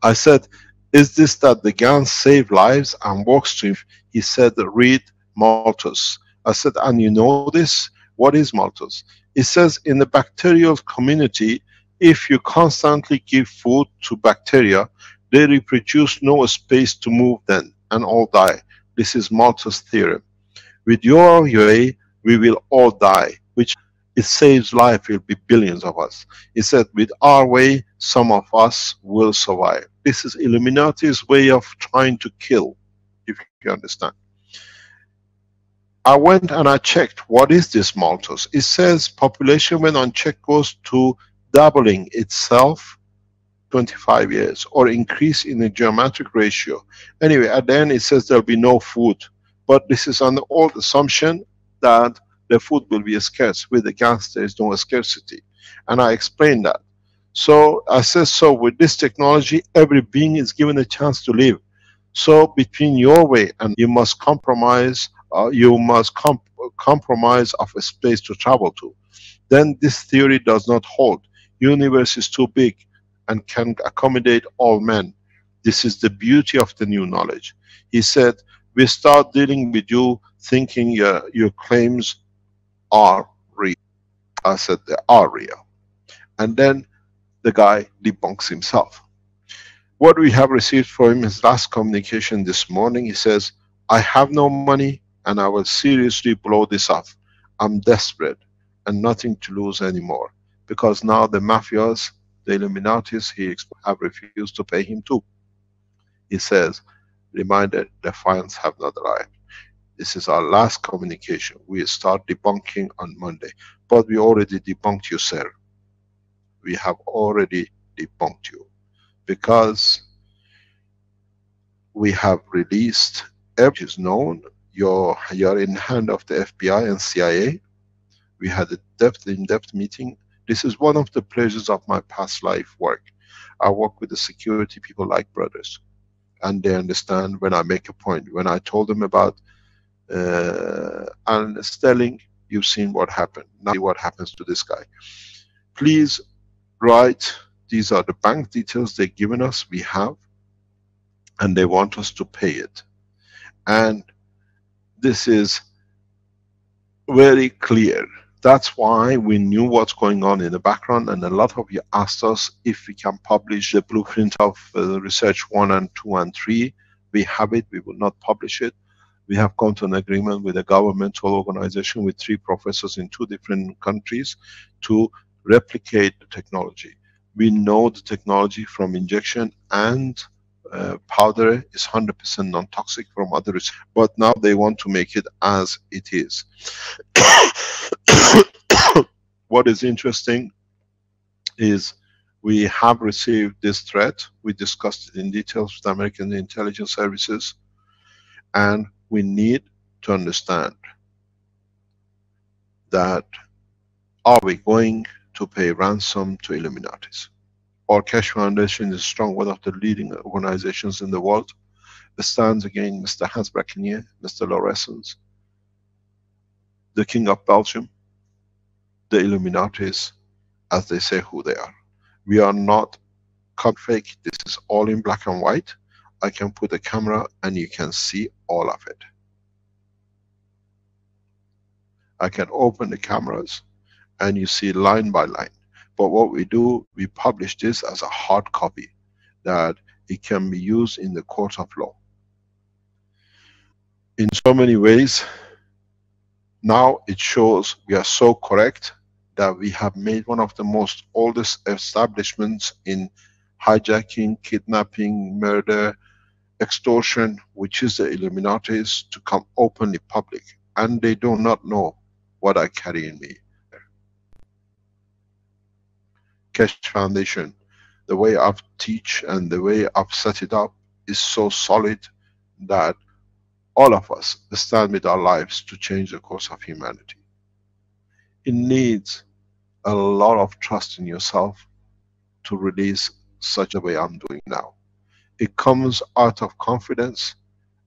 I said, is this that the GAN save lives and works to him? He said, read Malthus. I said, and you know this? What is Malthus? It says, in the bacterial community, if you constantly give food to bacteria, they reproduce, no space to move then, and all die. This is Malthus' theorem. With your way, we will all die, which it saves life, will be billions of us. He said, with our way, some of us will survive. This is Illuminati's way of trying to kill, if you understand. I went and I checked, what is this Malthus? It says population when unchecked goes to doubling itself 25 years, or increase in a geometric ratio. Anyway, at the end it says there'll be no food. But this is on the old assumption that the food will be scarce. With the gas there is no scarcity. And I explained that. So I said, so with this technology, every being is given a chance to live. So between your way and you must compromise, compromise of a space to travel to. Then this theory does not hold. Universe is too big and can accommodate all men. This is the beauty of the new knowledge. He said, we start dealing with you thinking your claims are real. I said, they are real. And then the guy debunks himself. What we have received from him, his last communication this morning, he says, I have no money and I will seriously blow this off. I'm desperate and nothing to lose anymore. Because now the mafias, the Illuminatis, have refused to pay him too. He says, reminder, defiance have not arrived. This is our last communication. We start debunking on Monday. But we already debunked you, sir. We have already debunked you. Because we have released everything is known. You're in hand of the FBI and CIA. We had a in-depth meeting. This is one of the pleasures of my past life work. I work with the security people like brothers. And they understand when I make a point. When I told them about Alan Sterling, you've seen what happened. Now see what happens to this guy. Please write, these are the bank details they've given us, we have, and they want us to pay it. And this is very clear. That's why we knew what's going on in the background, and a lot of you asked us if we can publish the blueprint of research 1 and 2 and 3, We have it, we will not publish it. We have come to an agreement with a governmental organization with 3 professors in 2 different countries to replicate the technology. We know the technology from injection and powder is 100% non-toxic from other research, but now they want to make it as it is. What is interesting is we have received this threat. We discussed it in details with the American intelligence services, and we need to understand that are we going to pay ransom to Illuminatis? Our Keshe Foundation is strong, one of the leading organizations in the world. It stands against Mr. Hans Brackenier, Mr. Lorenz, the King of Belgium, the Illuminatis, as they say who they are. We are not cut fake. This is all in black and white. I can put a camera and you can see all of it. I can open the cameras and you see line by line. But what we do, we publish this as a hard copy that it can be used in the court of law. In so many ways, now it shows we are so correct that we have made one of the most oldest establishments in hijacking, kidnapping, murder, extortion, which is the Illuminatis, to come openly public. And they do not know what I carry in me. Keshe Foundation, the way I've teach and the way I've set it up is so solid that all of us stand with our lives to change the course of humanity. It needs a lot of trust in yourself to release such a way I'm doing now. It comes out of confidence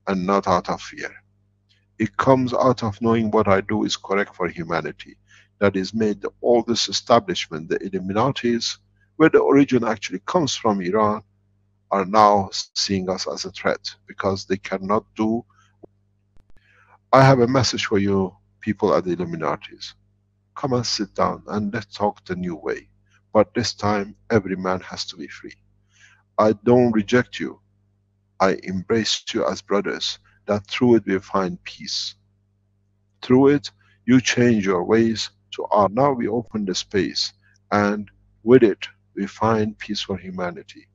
and not out of fear. It comes out of knowing what I do is correct for humanity. That is made the oldest establishment, the Illuminatis, where the origin actually comes from Iran, are now seeing us as a threat because they cannot do. I have a message for you people at the Illuminatis. Come and sit down and let's talk the new way. But this time every man has to be free. I don't reject you. I embrace you as brothers, that through it we find peace. Through it you change your ways to our. Now we open the space and with it we find peace for humanity.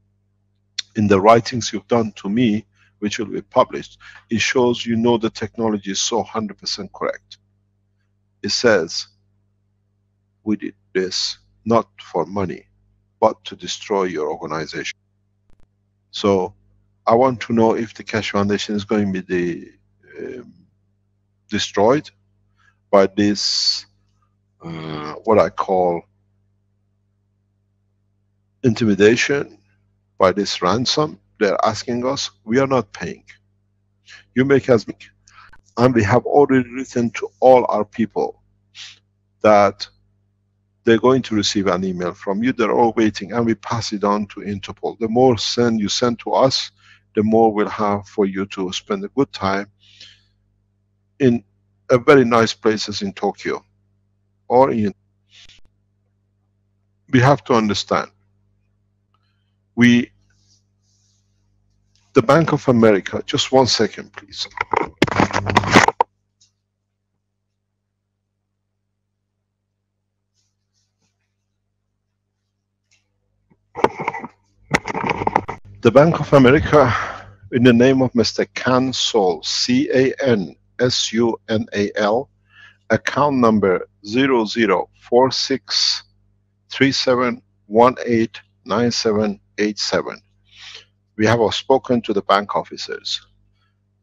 In the writings you've done to me, which will be published, it shows you know the technology is so 100% correct. It says, we did this not for money, but to destroy your organization. So, I want to know if the Keshe Foundation is going to be destroyed by this, what I call intimidation, by this ransom. They're asking us, we are not paying. You make us make. And we have already written to all our people that they're going to receive an email from you. They're all waiting, and we pass it on to Interpol. The more you send to us, the more we'll have for you to spend a good time in a very nice places in Tokyo or in. We have to understand. The Bank of America, just 1 second please. The Bank of America, in the name of Mr. Cansul, C-A-N-S-U-N-A-L, account number 004637189787. We have spoken to the bank officers.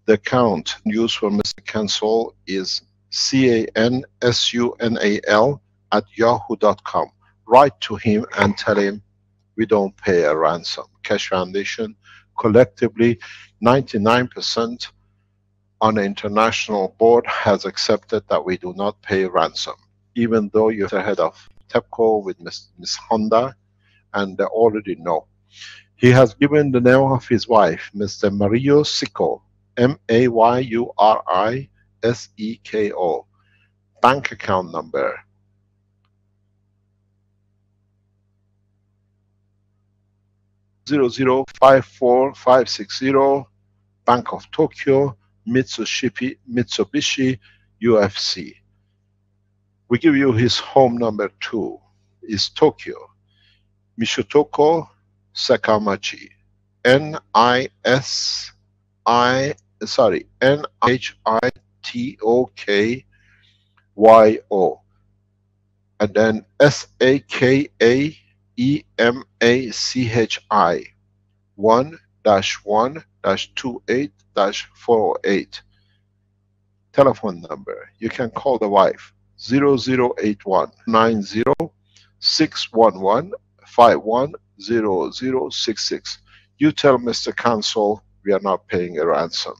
The account used for Mr. Cansul is cansunal@yahoo.com. Write to him and tell him we don't pay a ransom. Keshe Foundation, collectively, 99% on the international board has accepted that we do not pay ransom. Even though you're the head of TEPCO with Ms. Honda, and they already know. He has given the name of his wife, Mr. Mario Sicko, M-A-Y-U-R-I-S-E-K-O. Bank account number 0054560, Bank of Tokyo, Mitsubishi, UFC. We give you his home number 2 is Tokyo. Mishitoko Sakamachi. Nihitokyo. And then Sakaemachi 1-1-28-408. Telephone number. You can call the wife 0081 90 611 510066. You tell Mr. Council we are not paying a ransom.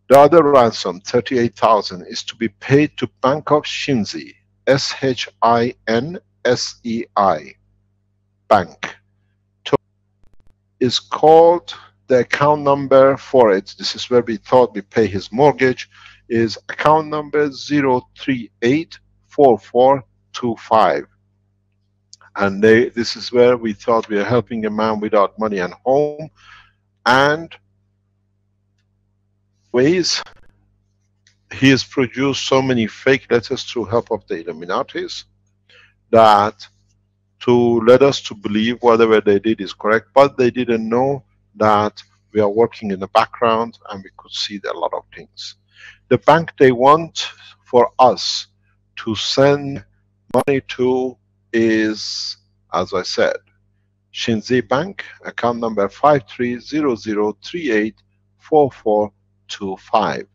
The other ransom, 38,000, is to be paid to Bank of Shinzei, SHINSEI, Bank. Is called, the account number for it, this is where we thought we pay his mortgage, is account number 0384425. And this is where we thought we are helping a man without money and home. And ways he has produced so many fake letters through help of the Illuminatis that to let us to believe whatever they did is correct, but they didn't know that we are working in the background and we could see a lot of things. The bank they want for us to send money to is, as I said, Shinzei Bank, account number 5300384425.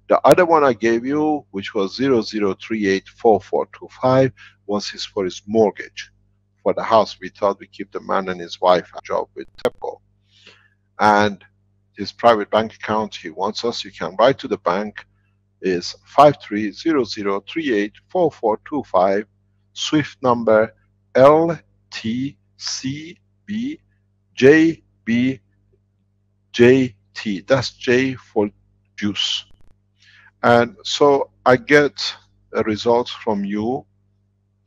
The other one I gave you, which was 00384425, was for his mortgage. For the house, we thought we keep the man and his wife a job with TEPCO. And his private bank account, he wants us, you can write to the bank, is 5300384425, SWIFT number LTCBJBJT. That's J for juice. And so I get a result from you.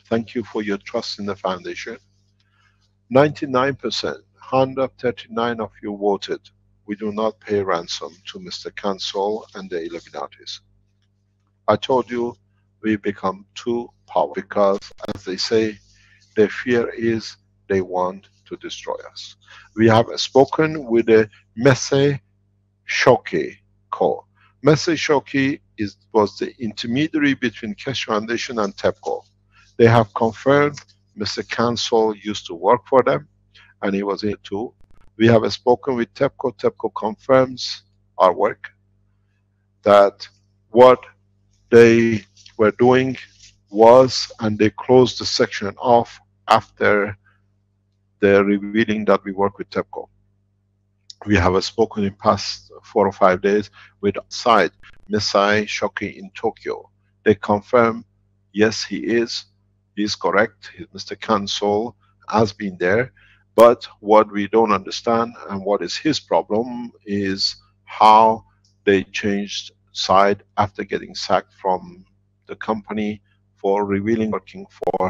Thank you for your trust in the foundation. 99%, 139 of you voted. We do not pay ransom to Mr. Cancel and the Illuminatis. I told you we become too powerful because, as they say, their fear is they want to destroy us. We have spoken with the Messe Shoki Co. Messe Shoki was the intermediary between Keshe Foundation and TEPCO. They have confirmed Mr. Cancel used to work for them, and he was in it too. We have spoken with TEPCO. TEPCO confirms our work, that what they were doing was, and they closed the section off after the revealing that we work with TEPCO. We have spoken in past 4 or 5 days with side Messe Shoki in Tokyo. They confirm, yes, he is correct. Mr. Cancel has been there, but what we don't understand and what is his problem is how they changed side after getting sacked from the company for revealing working for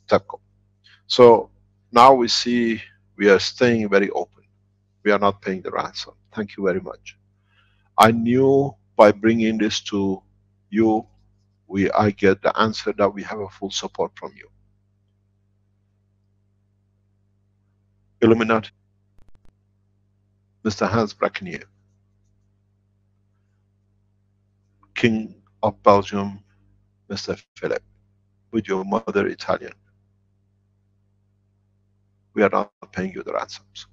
TEPCO. So now we see we are staying very open. We are not paying the ransom. Thank you very much. I knew by bringing this to you, I get the answer that we have a full support from you. Illuminati, Mr. Hans Brackenier, King of Belgium, Mr. Philip, with your mother Italian. We are not paying you the ransoms.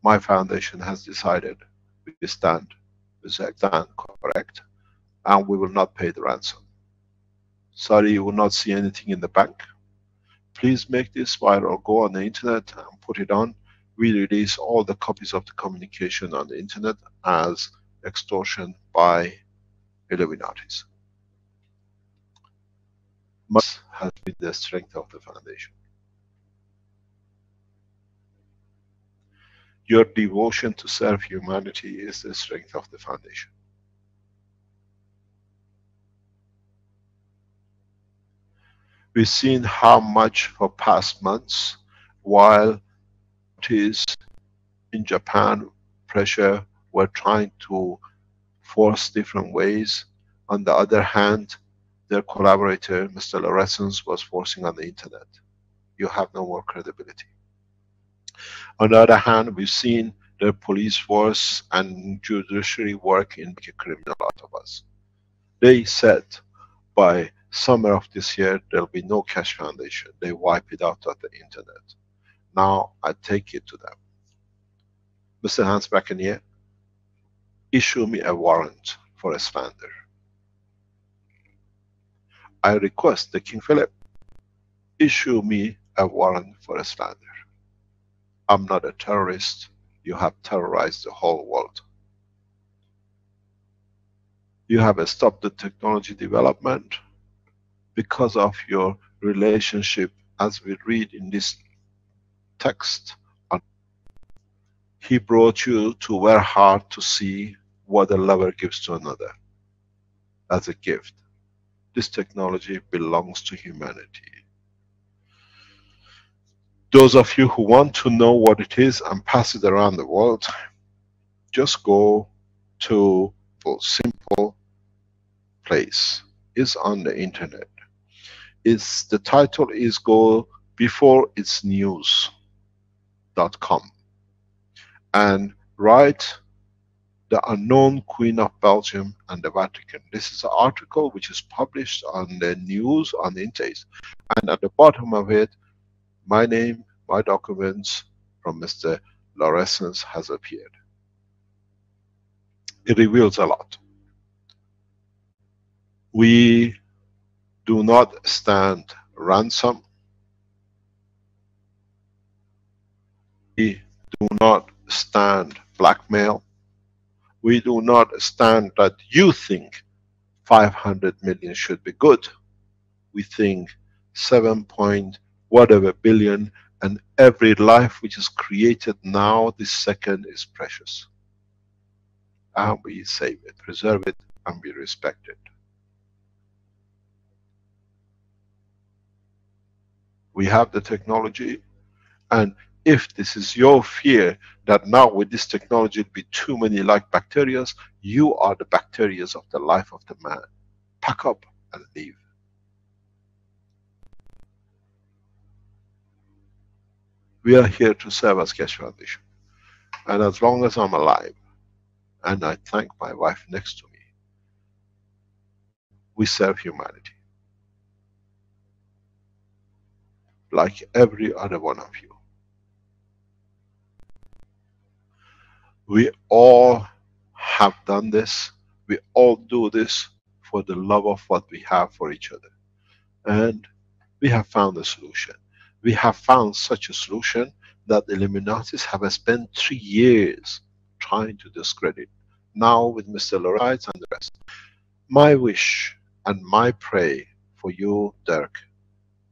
My foundation has decided we stand correct, and we will not pay the ransom. Sorry, you will not see anything in the bank. Please make this viral, go on the internet and put it on. We release all the copies of the communication on the internet as extortion by Illuminatis. Must has been the strength of the foundation. Your devotion to serve humanity is the strength of the foundation. We've seen how much for past months, while it is in Japan, pressure were trying to force different ways. On the other hand, their collaborator, Mr. Ransom, was forcing on the internet. You have no more credibility. On the other hand, we've seen the police force and judiciary work in making a criminal out of us. They said by summer of this year there'll be no Keshe Foundation. They wipe it out of the internet. Now I take it to them. Mr. Hans Brackenier, issue me a warrant for a slander. I request the King Philip, issue me a warrant for a slander. I'm not a terrorist. You have terrorized the whole world. You have stopped the technology development because of your relationship, as we read in this text. He brought you to work hard to see what a lover gives to another as a gift. This technology belongs to humanity. Those of you who want to know what it is and pass it around the world, just go to a simple place. It's on the internet. The title is go before it's news.com and write the unknown Queen of Belgium and the Vatican. This is an article which is published on the news on the internet, and at the bottom of it, my name, my documents from Mr. Lauressens has appeared. It reveals a lot. We do not stand ransom. We do not stand blackmail. We do not stand that you think 500 million should be good. We think 7 point whatever billion, and every life which is created now, this second, is precious. And we save it, preserve it, and we respect it. We have the technology, and if this is your fear that now with this technology it'll be too many like bacteria, you are the bacteria of the life of the man. Pack up and leave. We are here to serve as Keshe Foundation. And as long as I'm alive, and I thank my wife next to me, we serve humanity. Like every other one of you. We all have done this. We all do this for the love of what we have for each other. And we have found a solution. We have found such a solution that the Illuminatis have spent 3 years trying to discredit. Now with Mr. Lawrence and the rest. My wish and my prayer for you, Dirk,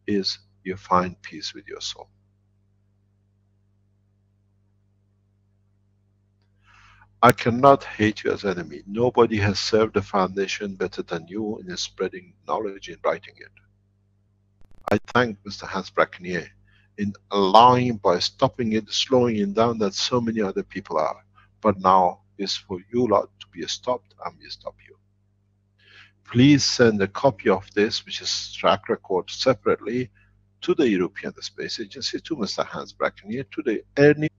is you find peace with your soul. I cannot hate you as enemy. Nobody has served the foundation better than you in spreading knowledge in writing it. I thank Mr. Hans Brackenier in allowing, by stopping it, slowing it down, that so many other people are. But now it's for you lot to be stopped, and we stop you. Please send a copy of this, which is track record, separately to the European Space Agency, to Mr. Hans Brackenier, to the any.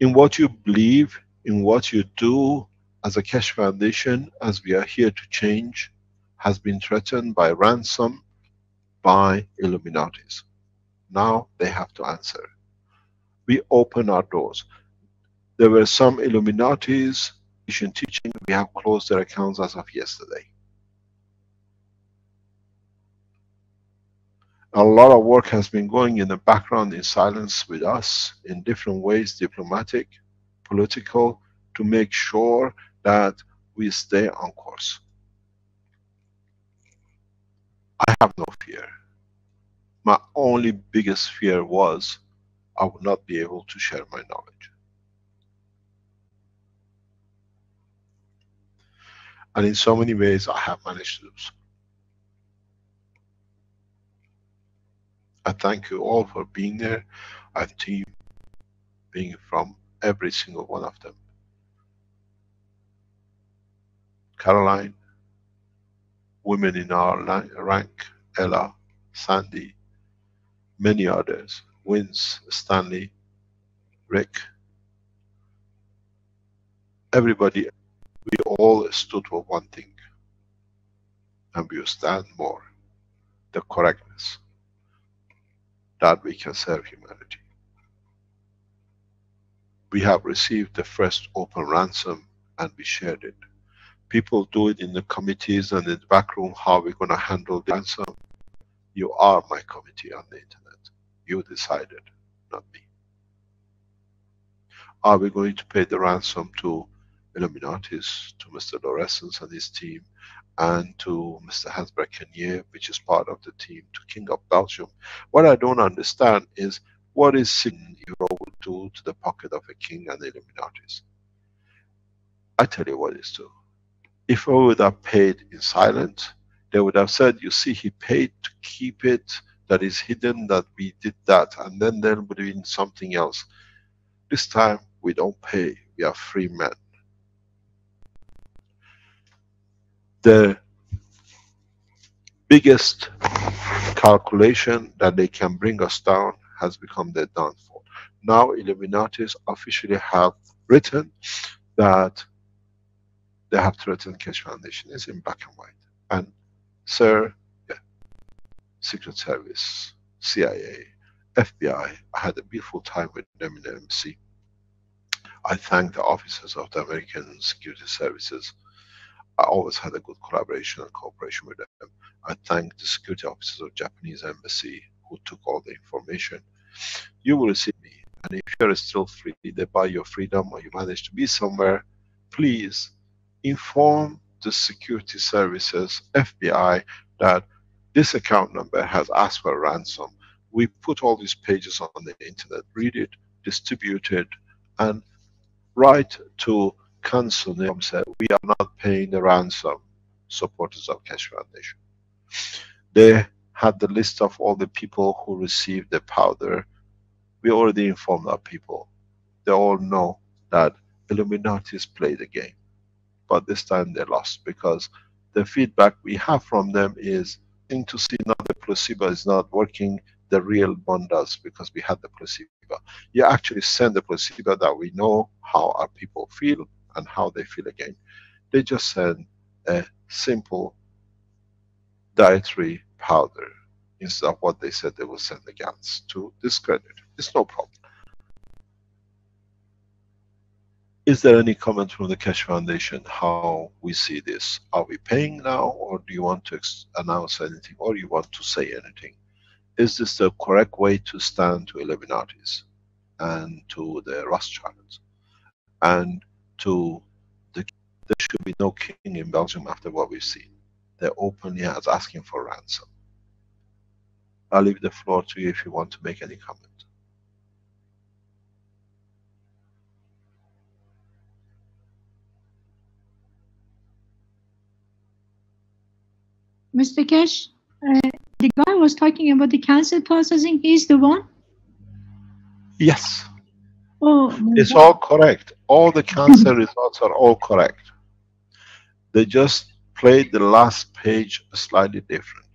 In what you believe, in what you do as a Keshe Foundation, as we are here to change, has been threatened by ransom, by Illuminatis. Now they have to answer. We open our doors. There were some Illuminatis teaching, we have closed their accounts as of yesterday. A lot of work has been going in the background in silence with us in different ways, diplomatic, political, to make sure that we stay on course. I have no fear. My only biggest fear was I would not be able to share my knowledge. And in so many ways I have managed to do so. I thank you all for being there. I team being from every single one of them. Caroline, women in our rank, Ella, Sandy, many others, Vince, Stanley, Rick, everybody, we all stood for one thing, and we stand more, the correctness, that we can serve humanity. We have received the first open ransom and we shared it. People do it in the committees and in the back room, how we're going to handle the ransom. You are my committee on the internet. You decided, not me. Are we going to pay the ransom to Illuminatis, to Mr. Lorenz and his team, and to Mr. Hans Breckennier, which is part of the team, to King of Belgium? What I don't understand is, what is €6 would do to the pocket of a king and the Illuminatis? I tell you what is to. If I would have paid in silence, they would have said, you see, he paid to keep it, that is hidden, that we did that, and then there would have been something else. This time, we don't pay, we are free men. The biggest calculation that they can bring us down has become their downfall. Now Illuminatis officially have written that they have threatened Keshe Foundation. It's in black and white. And sir, yeah, Secret Service, CIA, FBI, I had a beautiful time with them in the embassy. I thank the officers of the American Security Services. I always had a good collaboration and cooperation with them. I thank the security officers of Japanese embassy who took all the information. You will receive me, and if you are still free, they buy your freedom, or you manage to be somewhere, please inform the security services, FBI, that this account number has asked for a ransom. We put all these pages on the internet, read it, distribute it, and write to Council said, we are not paying the ransom, supporters of Keshe Foundation. They had the list of all the people who received the powder. We already informed our people. They all know that Illuminatis play the game. But this time they lost, because the feedback we have from them is, to see now the placebo is not working, the real one does, because we had the placebo. You actually send the placebo that we know how our people feel and how they feel again. They just send a simple dietary powder instead of what they said they will send the GANs to discredit. It's no problem. Is there any comment from the Keshe Foundation how we see this? Are we paying now, or do you want to announce anything, or you want to say anything? Is this the correct way to stand to Illuminatis and to the Rothschilds and to the... There should be no king in Belgium after what we've seen. They're openly asking for ransom. I'll leave the floor to you if you want to make any comment. Mr. Keshe, the guy was talking about the cancer processing. He's the one? Yes. Oh, it's all correct. All the cancer results are all correct. They just played the last page slightly different.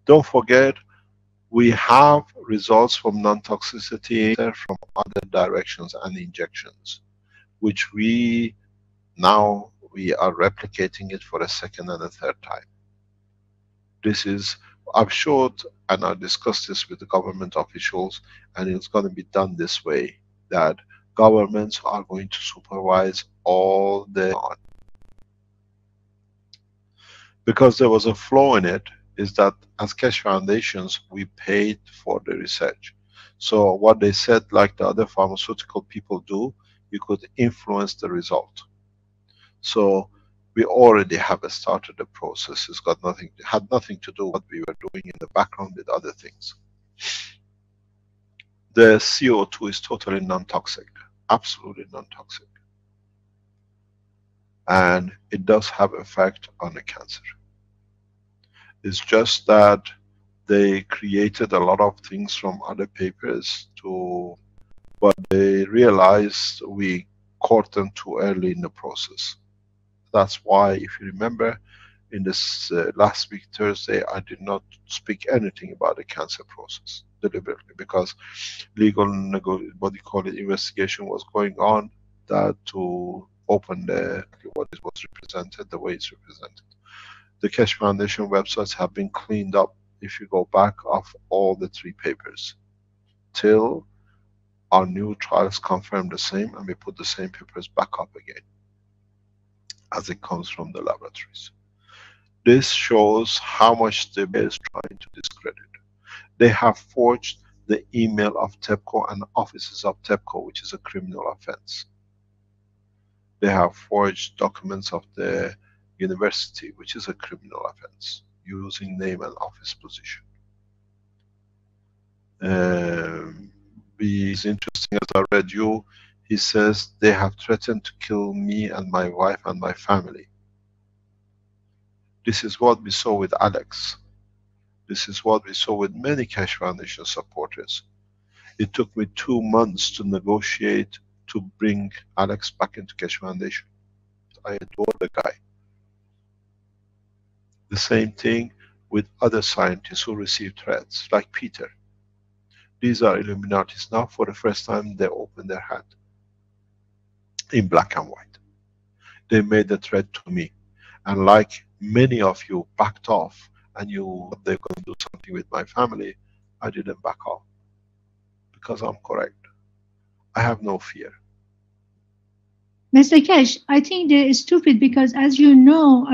Don't forget, we have results from non-toxicity from other directions and injections, which we are replicating it for a second and a third time. This is, I've showed and I discussed this with the government officials, and it's going to be done this way, that governments are going to supervise all the... Because there was a flaw in it, is that as Keshe Foundations, we paid for the research. So what they said, like the other pharmaceutical people do, you could influence the result. So we already have started the process. It's got nothing, had nothing to do with what we were doing in the background with other things. The CO2 is totally non-toxic, absolutely non-toxic. And it does have effect on the cancer. It's just that they created a lot of things from other papers to, but they realized we caught them too early in the process. That's why, if you remember, in this last week, Thursday, I did not speak anything about the cancer process deliberately, because legal, what you call it, investigation was going on, that to open what it was represented, the way it's represented. The Keshe Foundation websites have been cleaned up, if you go back, of all the 3 papers, till our new trials confirm the same, and we put the same papers back up again, as it comes from the laboratories. This shows how much the BA is trying to discredit. They have forged the email of TEPCO and offices of TEPCO, which is a criminal offense. They have forged documents of the university, which is a criminal offense, using name and office position. It's interesting, as I read you, he says they have threatened to kill me and my wife and my family. This is what we saw with Alex. This is what we saw with many Keshe Foundation supporters. It took me 2 months to negotiate to bring Alex back into Keshe Foundation. I adore the guy. The same thing with other scientists who received threats, like Peter. These are Illuminatis now. For the first time, they open their hand in black and white. They made a threat to me, and like many of you backed off, and they're going to do something with my family, I didn't back off, because I'm correct. I have no fear. Mr. Keshe, I think they're stupid because, as you know,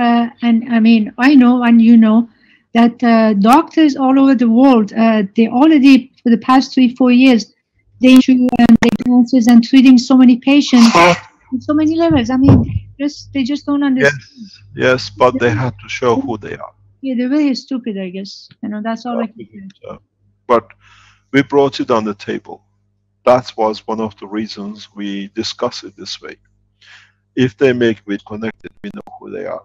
and I mean, I know and you know, that doctors all over the world, they already, for the past 3-4 years, they issue diagnosis and treating so many patients on so many levels. I mean, they just don't understand. Yes, but they had to show who they are. Yeah, they're really stupid, I guess. You know, that's all I can say. But we brought it on the table. That was one of the reasons we discuss it this way. If they make it connected, we know who they are.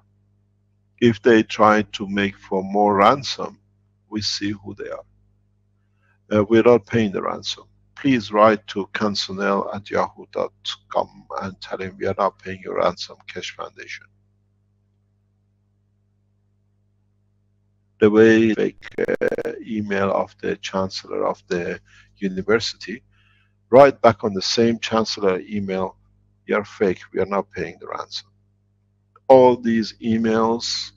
If they try to make for more ransom, we see who they are. We're not paying the ransom. Please write to kansonel@yahoo.com and tell him we are not paying your ransom, Keshe Foundation. The way fake email of the chancellor of the university, write back on the same chancellor email, you're fake, we are not paying the ransom. All these emails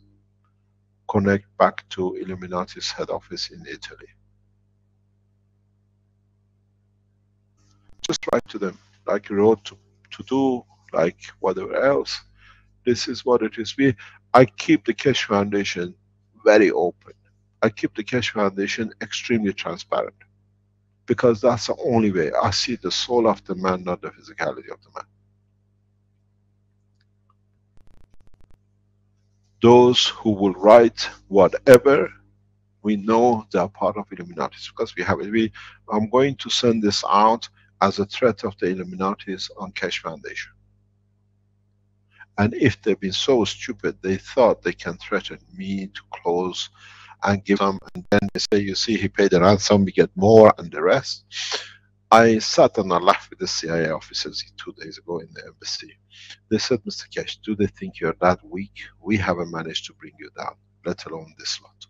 connect back to Illuminati's head office in Italy. Just write to them, like you wrote to do, like whatever else. This is what it is. I keep the Keshe Foundation very open. I keep the Keshe Foundation extremely transparent, because that's the only way. I see the soul of the man, not the physicality of the man. Those who will write whatever, we know they are part of Illuminatis, because we have it. I'm going to send this out as a threat of the Illuminatis on Keshe Foundation. And if they've been so stupid, they thought they can threaten me to close and give them, and then they say, you see, he paid the ransom, we get more, and the rest. I sat and I laughed with the CIA officers 2 days ago in the embassy. They said, Mr. Keshe, do they think you're that weak? We haven't managed to bring you down, let alone this lot.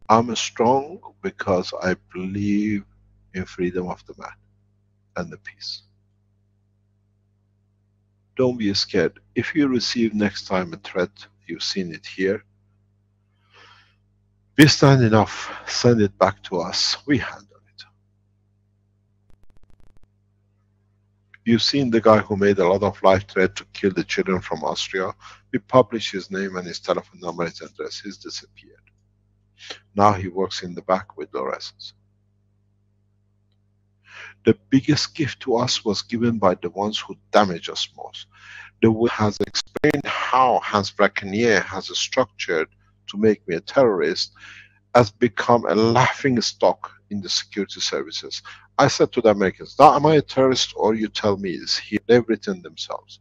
I'm strong because I believe in freedom of the man and the peace. Don't be scared. If you receive next time a threat, you've seen it here, be stand enough, send it back to us, we handle it. You've seen the guy who made a lot of life threat to kill the children from Austria. We published his name and his telephone number, his address. He's disappeared. Now he works in the back with fluorescence. The biggest gift to us was given by the ones who damage us most. The one has explained how Hans Brackenier has structured to make me a terrorist, has become a laughing stock in the security services. I said to the Americans, now am I a terrorist, or you tell me it's here? They've written themselves.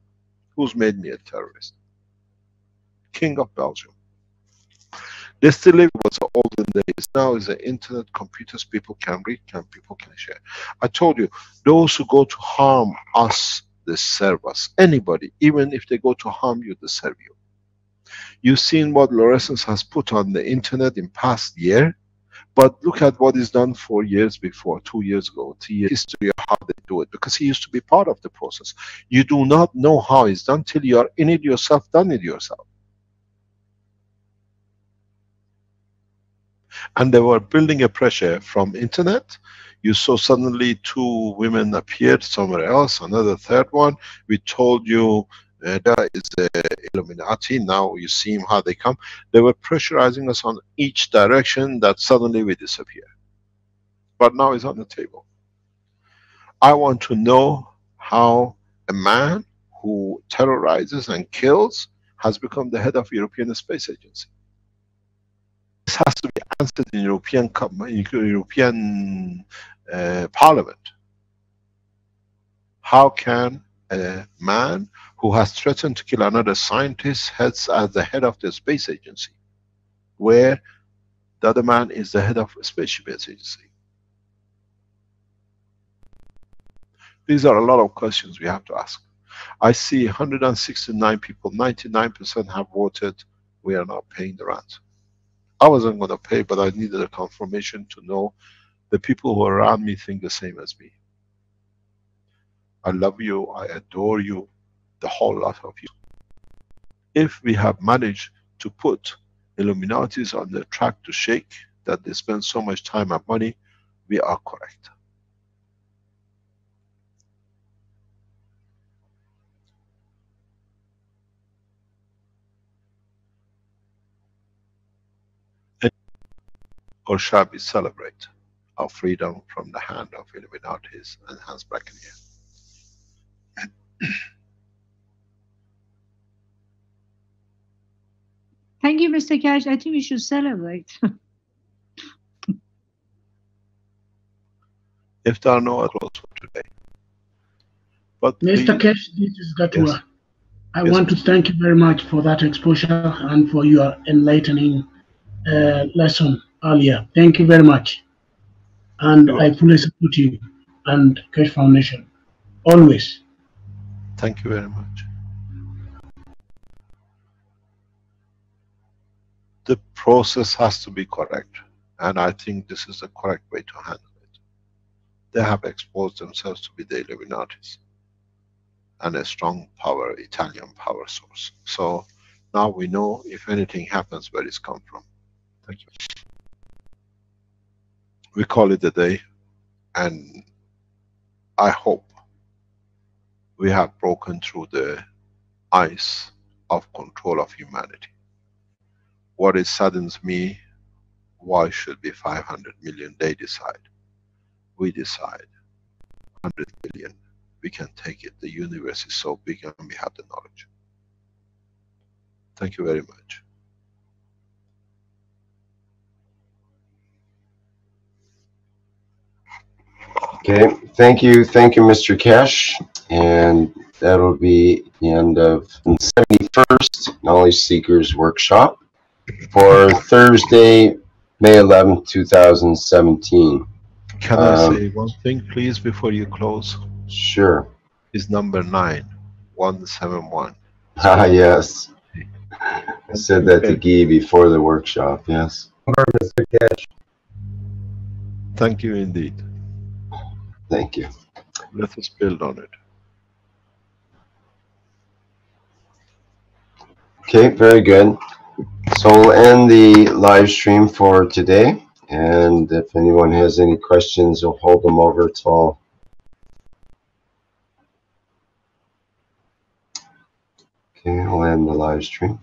Who's made me a terrorist? King of Belgium. They still live was the olden days. Now is the internet, computers, people can read, people can share. I told you, those who go to harm us, they serve us. Anybody, even if they go to harm you, they serve you. You've seen what Lorenz has put on the internet in past year, but look at what is done 4 years before, 2 years ago, 3 years history of how they do it, because he used to be part of the process. You do not know how it's done till you are in it yourself, done it yourself. And they were building a pressure from internet. You saw suddenly 2 women appeared somewhere else, another third one. We told you that is the Illuminati. Now you see how they come. They were pressurizing us on each direction that suddenly we disappear. But now it's on the table. I want to know how a man who terrorizes and kills has become the head of European Space Agency. This has to be answered in European Parliament. How can a man who has threatened to kill another scientist heads as the head of the space agency, where the other man is the head of a spaceship agency? These are a lot of questions we have to ask. I see 169 people, 99% have voted. We are not paying the ransom. I wasn't going to pay, but I needed a confirmation to know the people who are around me think the same as me. I love you, I adore you, the whole lot of you. If we have managed to put Illuminatis on the track to shake, that they spend so much time and money, we are correct. Or shall we celebrate our freedom from the hand of Illuminatis and Hans Brackenier? Thank you, Mr. Keshe. I think we should celebrate. If there are no other close for today. But Mr. Keshe, this is Gatua. Yes. I want to thank you very much for that exposure and for your enlightening lesson earlier. Thank you very much. And I fully support you and Keshe Foundation. Always. Thank you very much. The process has to be correct, and I think this is the correct way to handle it. They have exposed themselves to be the Illuminatis and a strong power, Italian power source. So now we know if anything happens where it's come from. Thank you. We call it a day, and I hope we have broken through the ice of control of humanity. What it saddens me, why should be 500 million? They decide. We decide. 100 billion. We can take it. The universe is so big and we have the knowledge. Thank you very much. Okay, thank you, Mr. Keshe, and that'll be the end of the 71st Knowledge Seekers Workshop for Thursday, May 11th, 2017. Can I say one thing, please, before you close? Sure. Is number 9171. Ah, yes. I said that to Guy before the workshop, yes. Mr. Keshe. Thank you indeed. Thank you. Let us build on it. Okay, very good. So we'll end the live stream for today, and if anyone has any questions, we'll hold them over till okay, I'll end the live stream.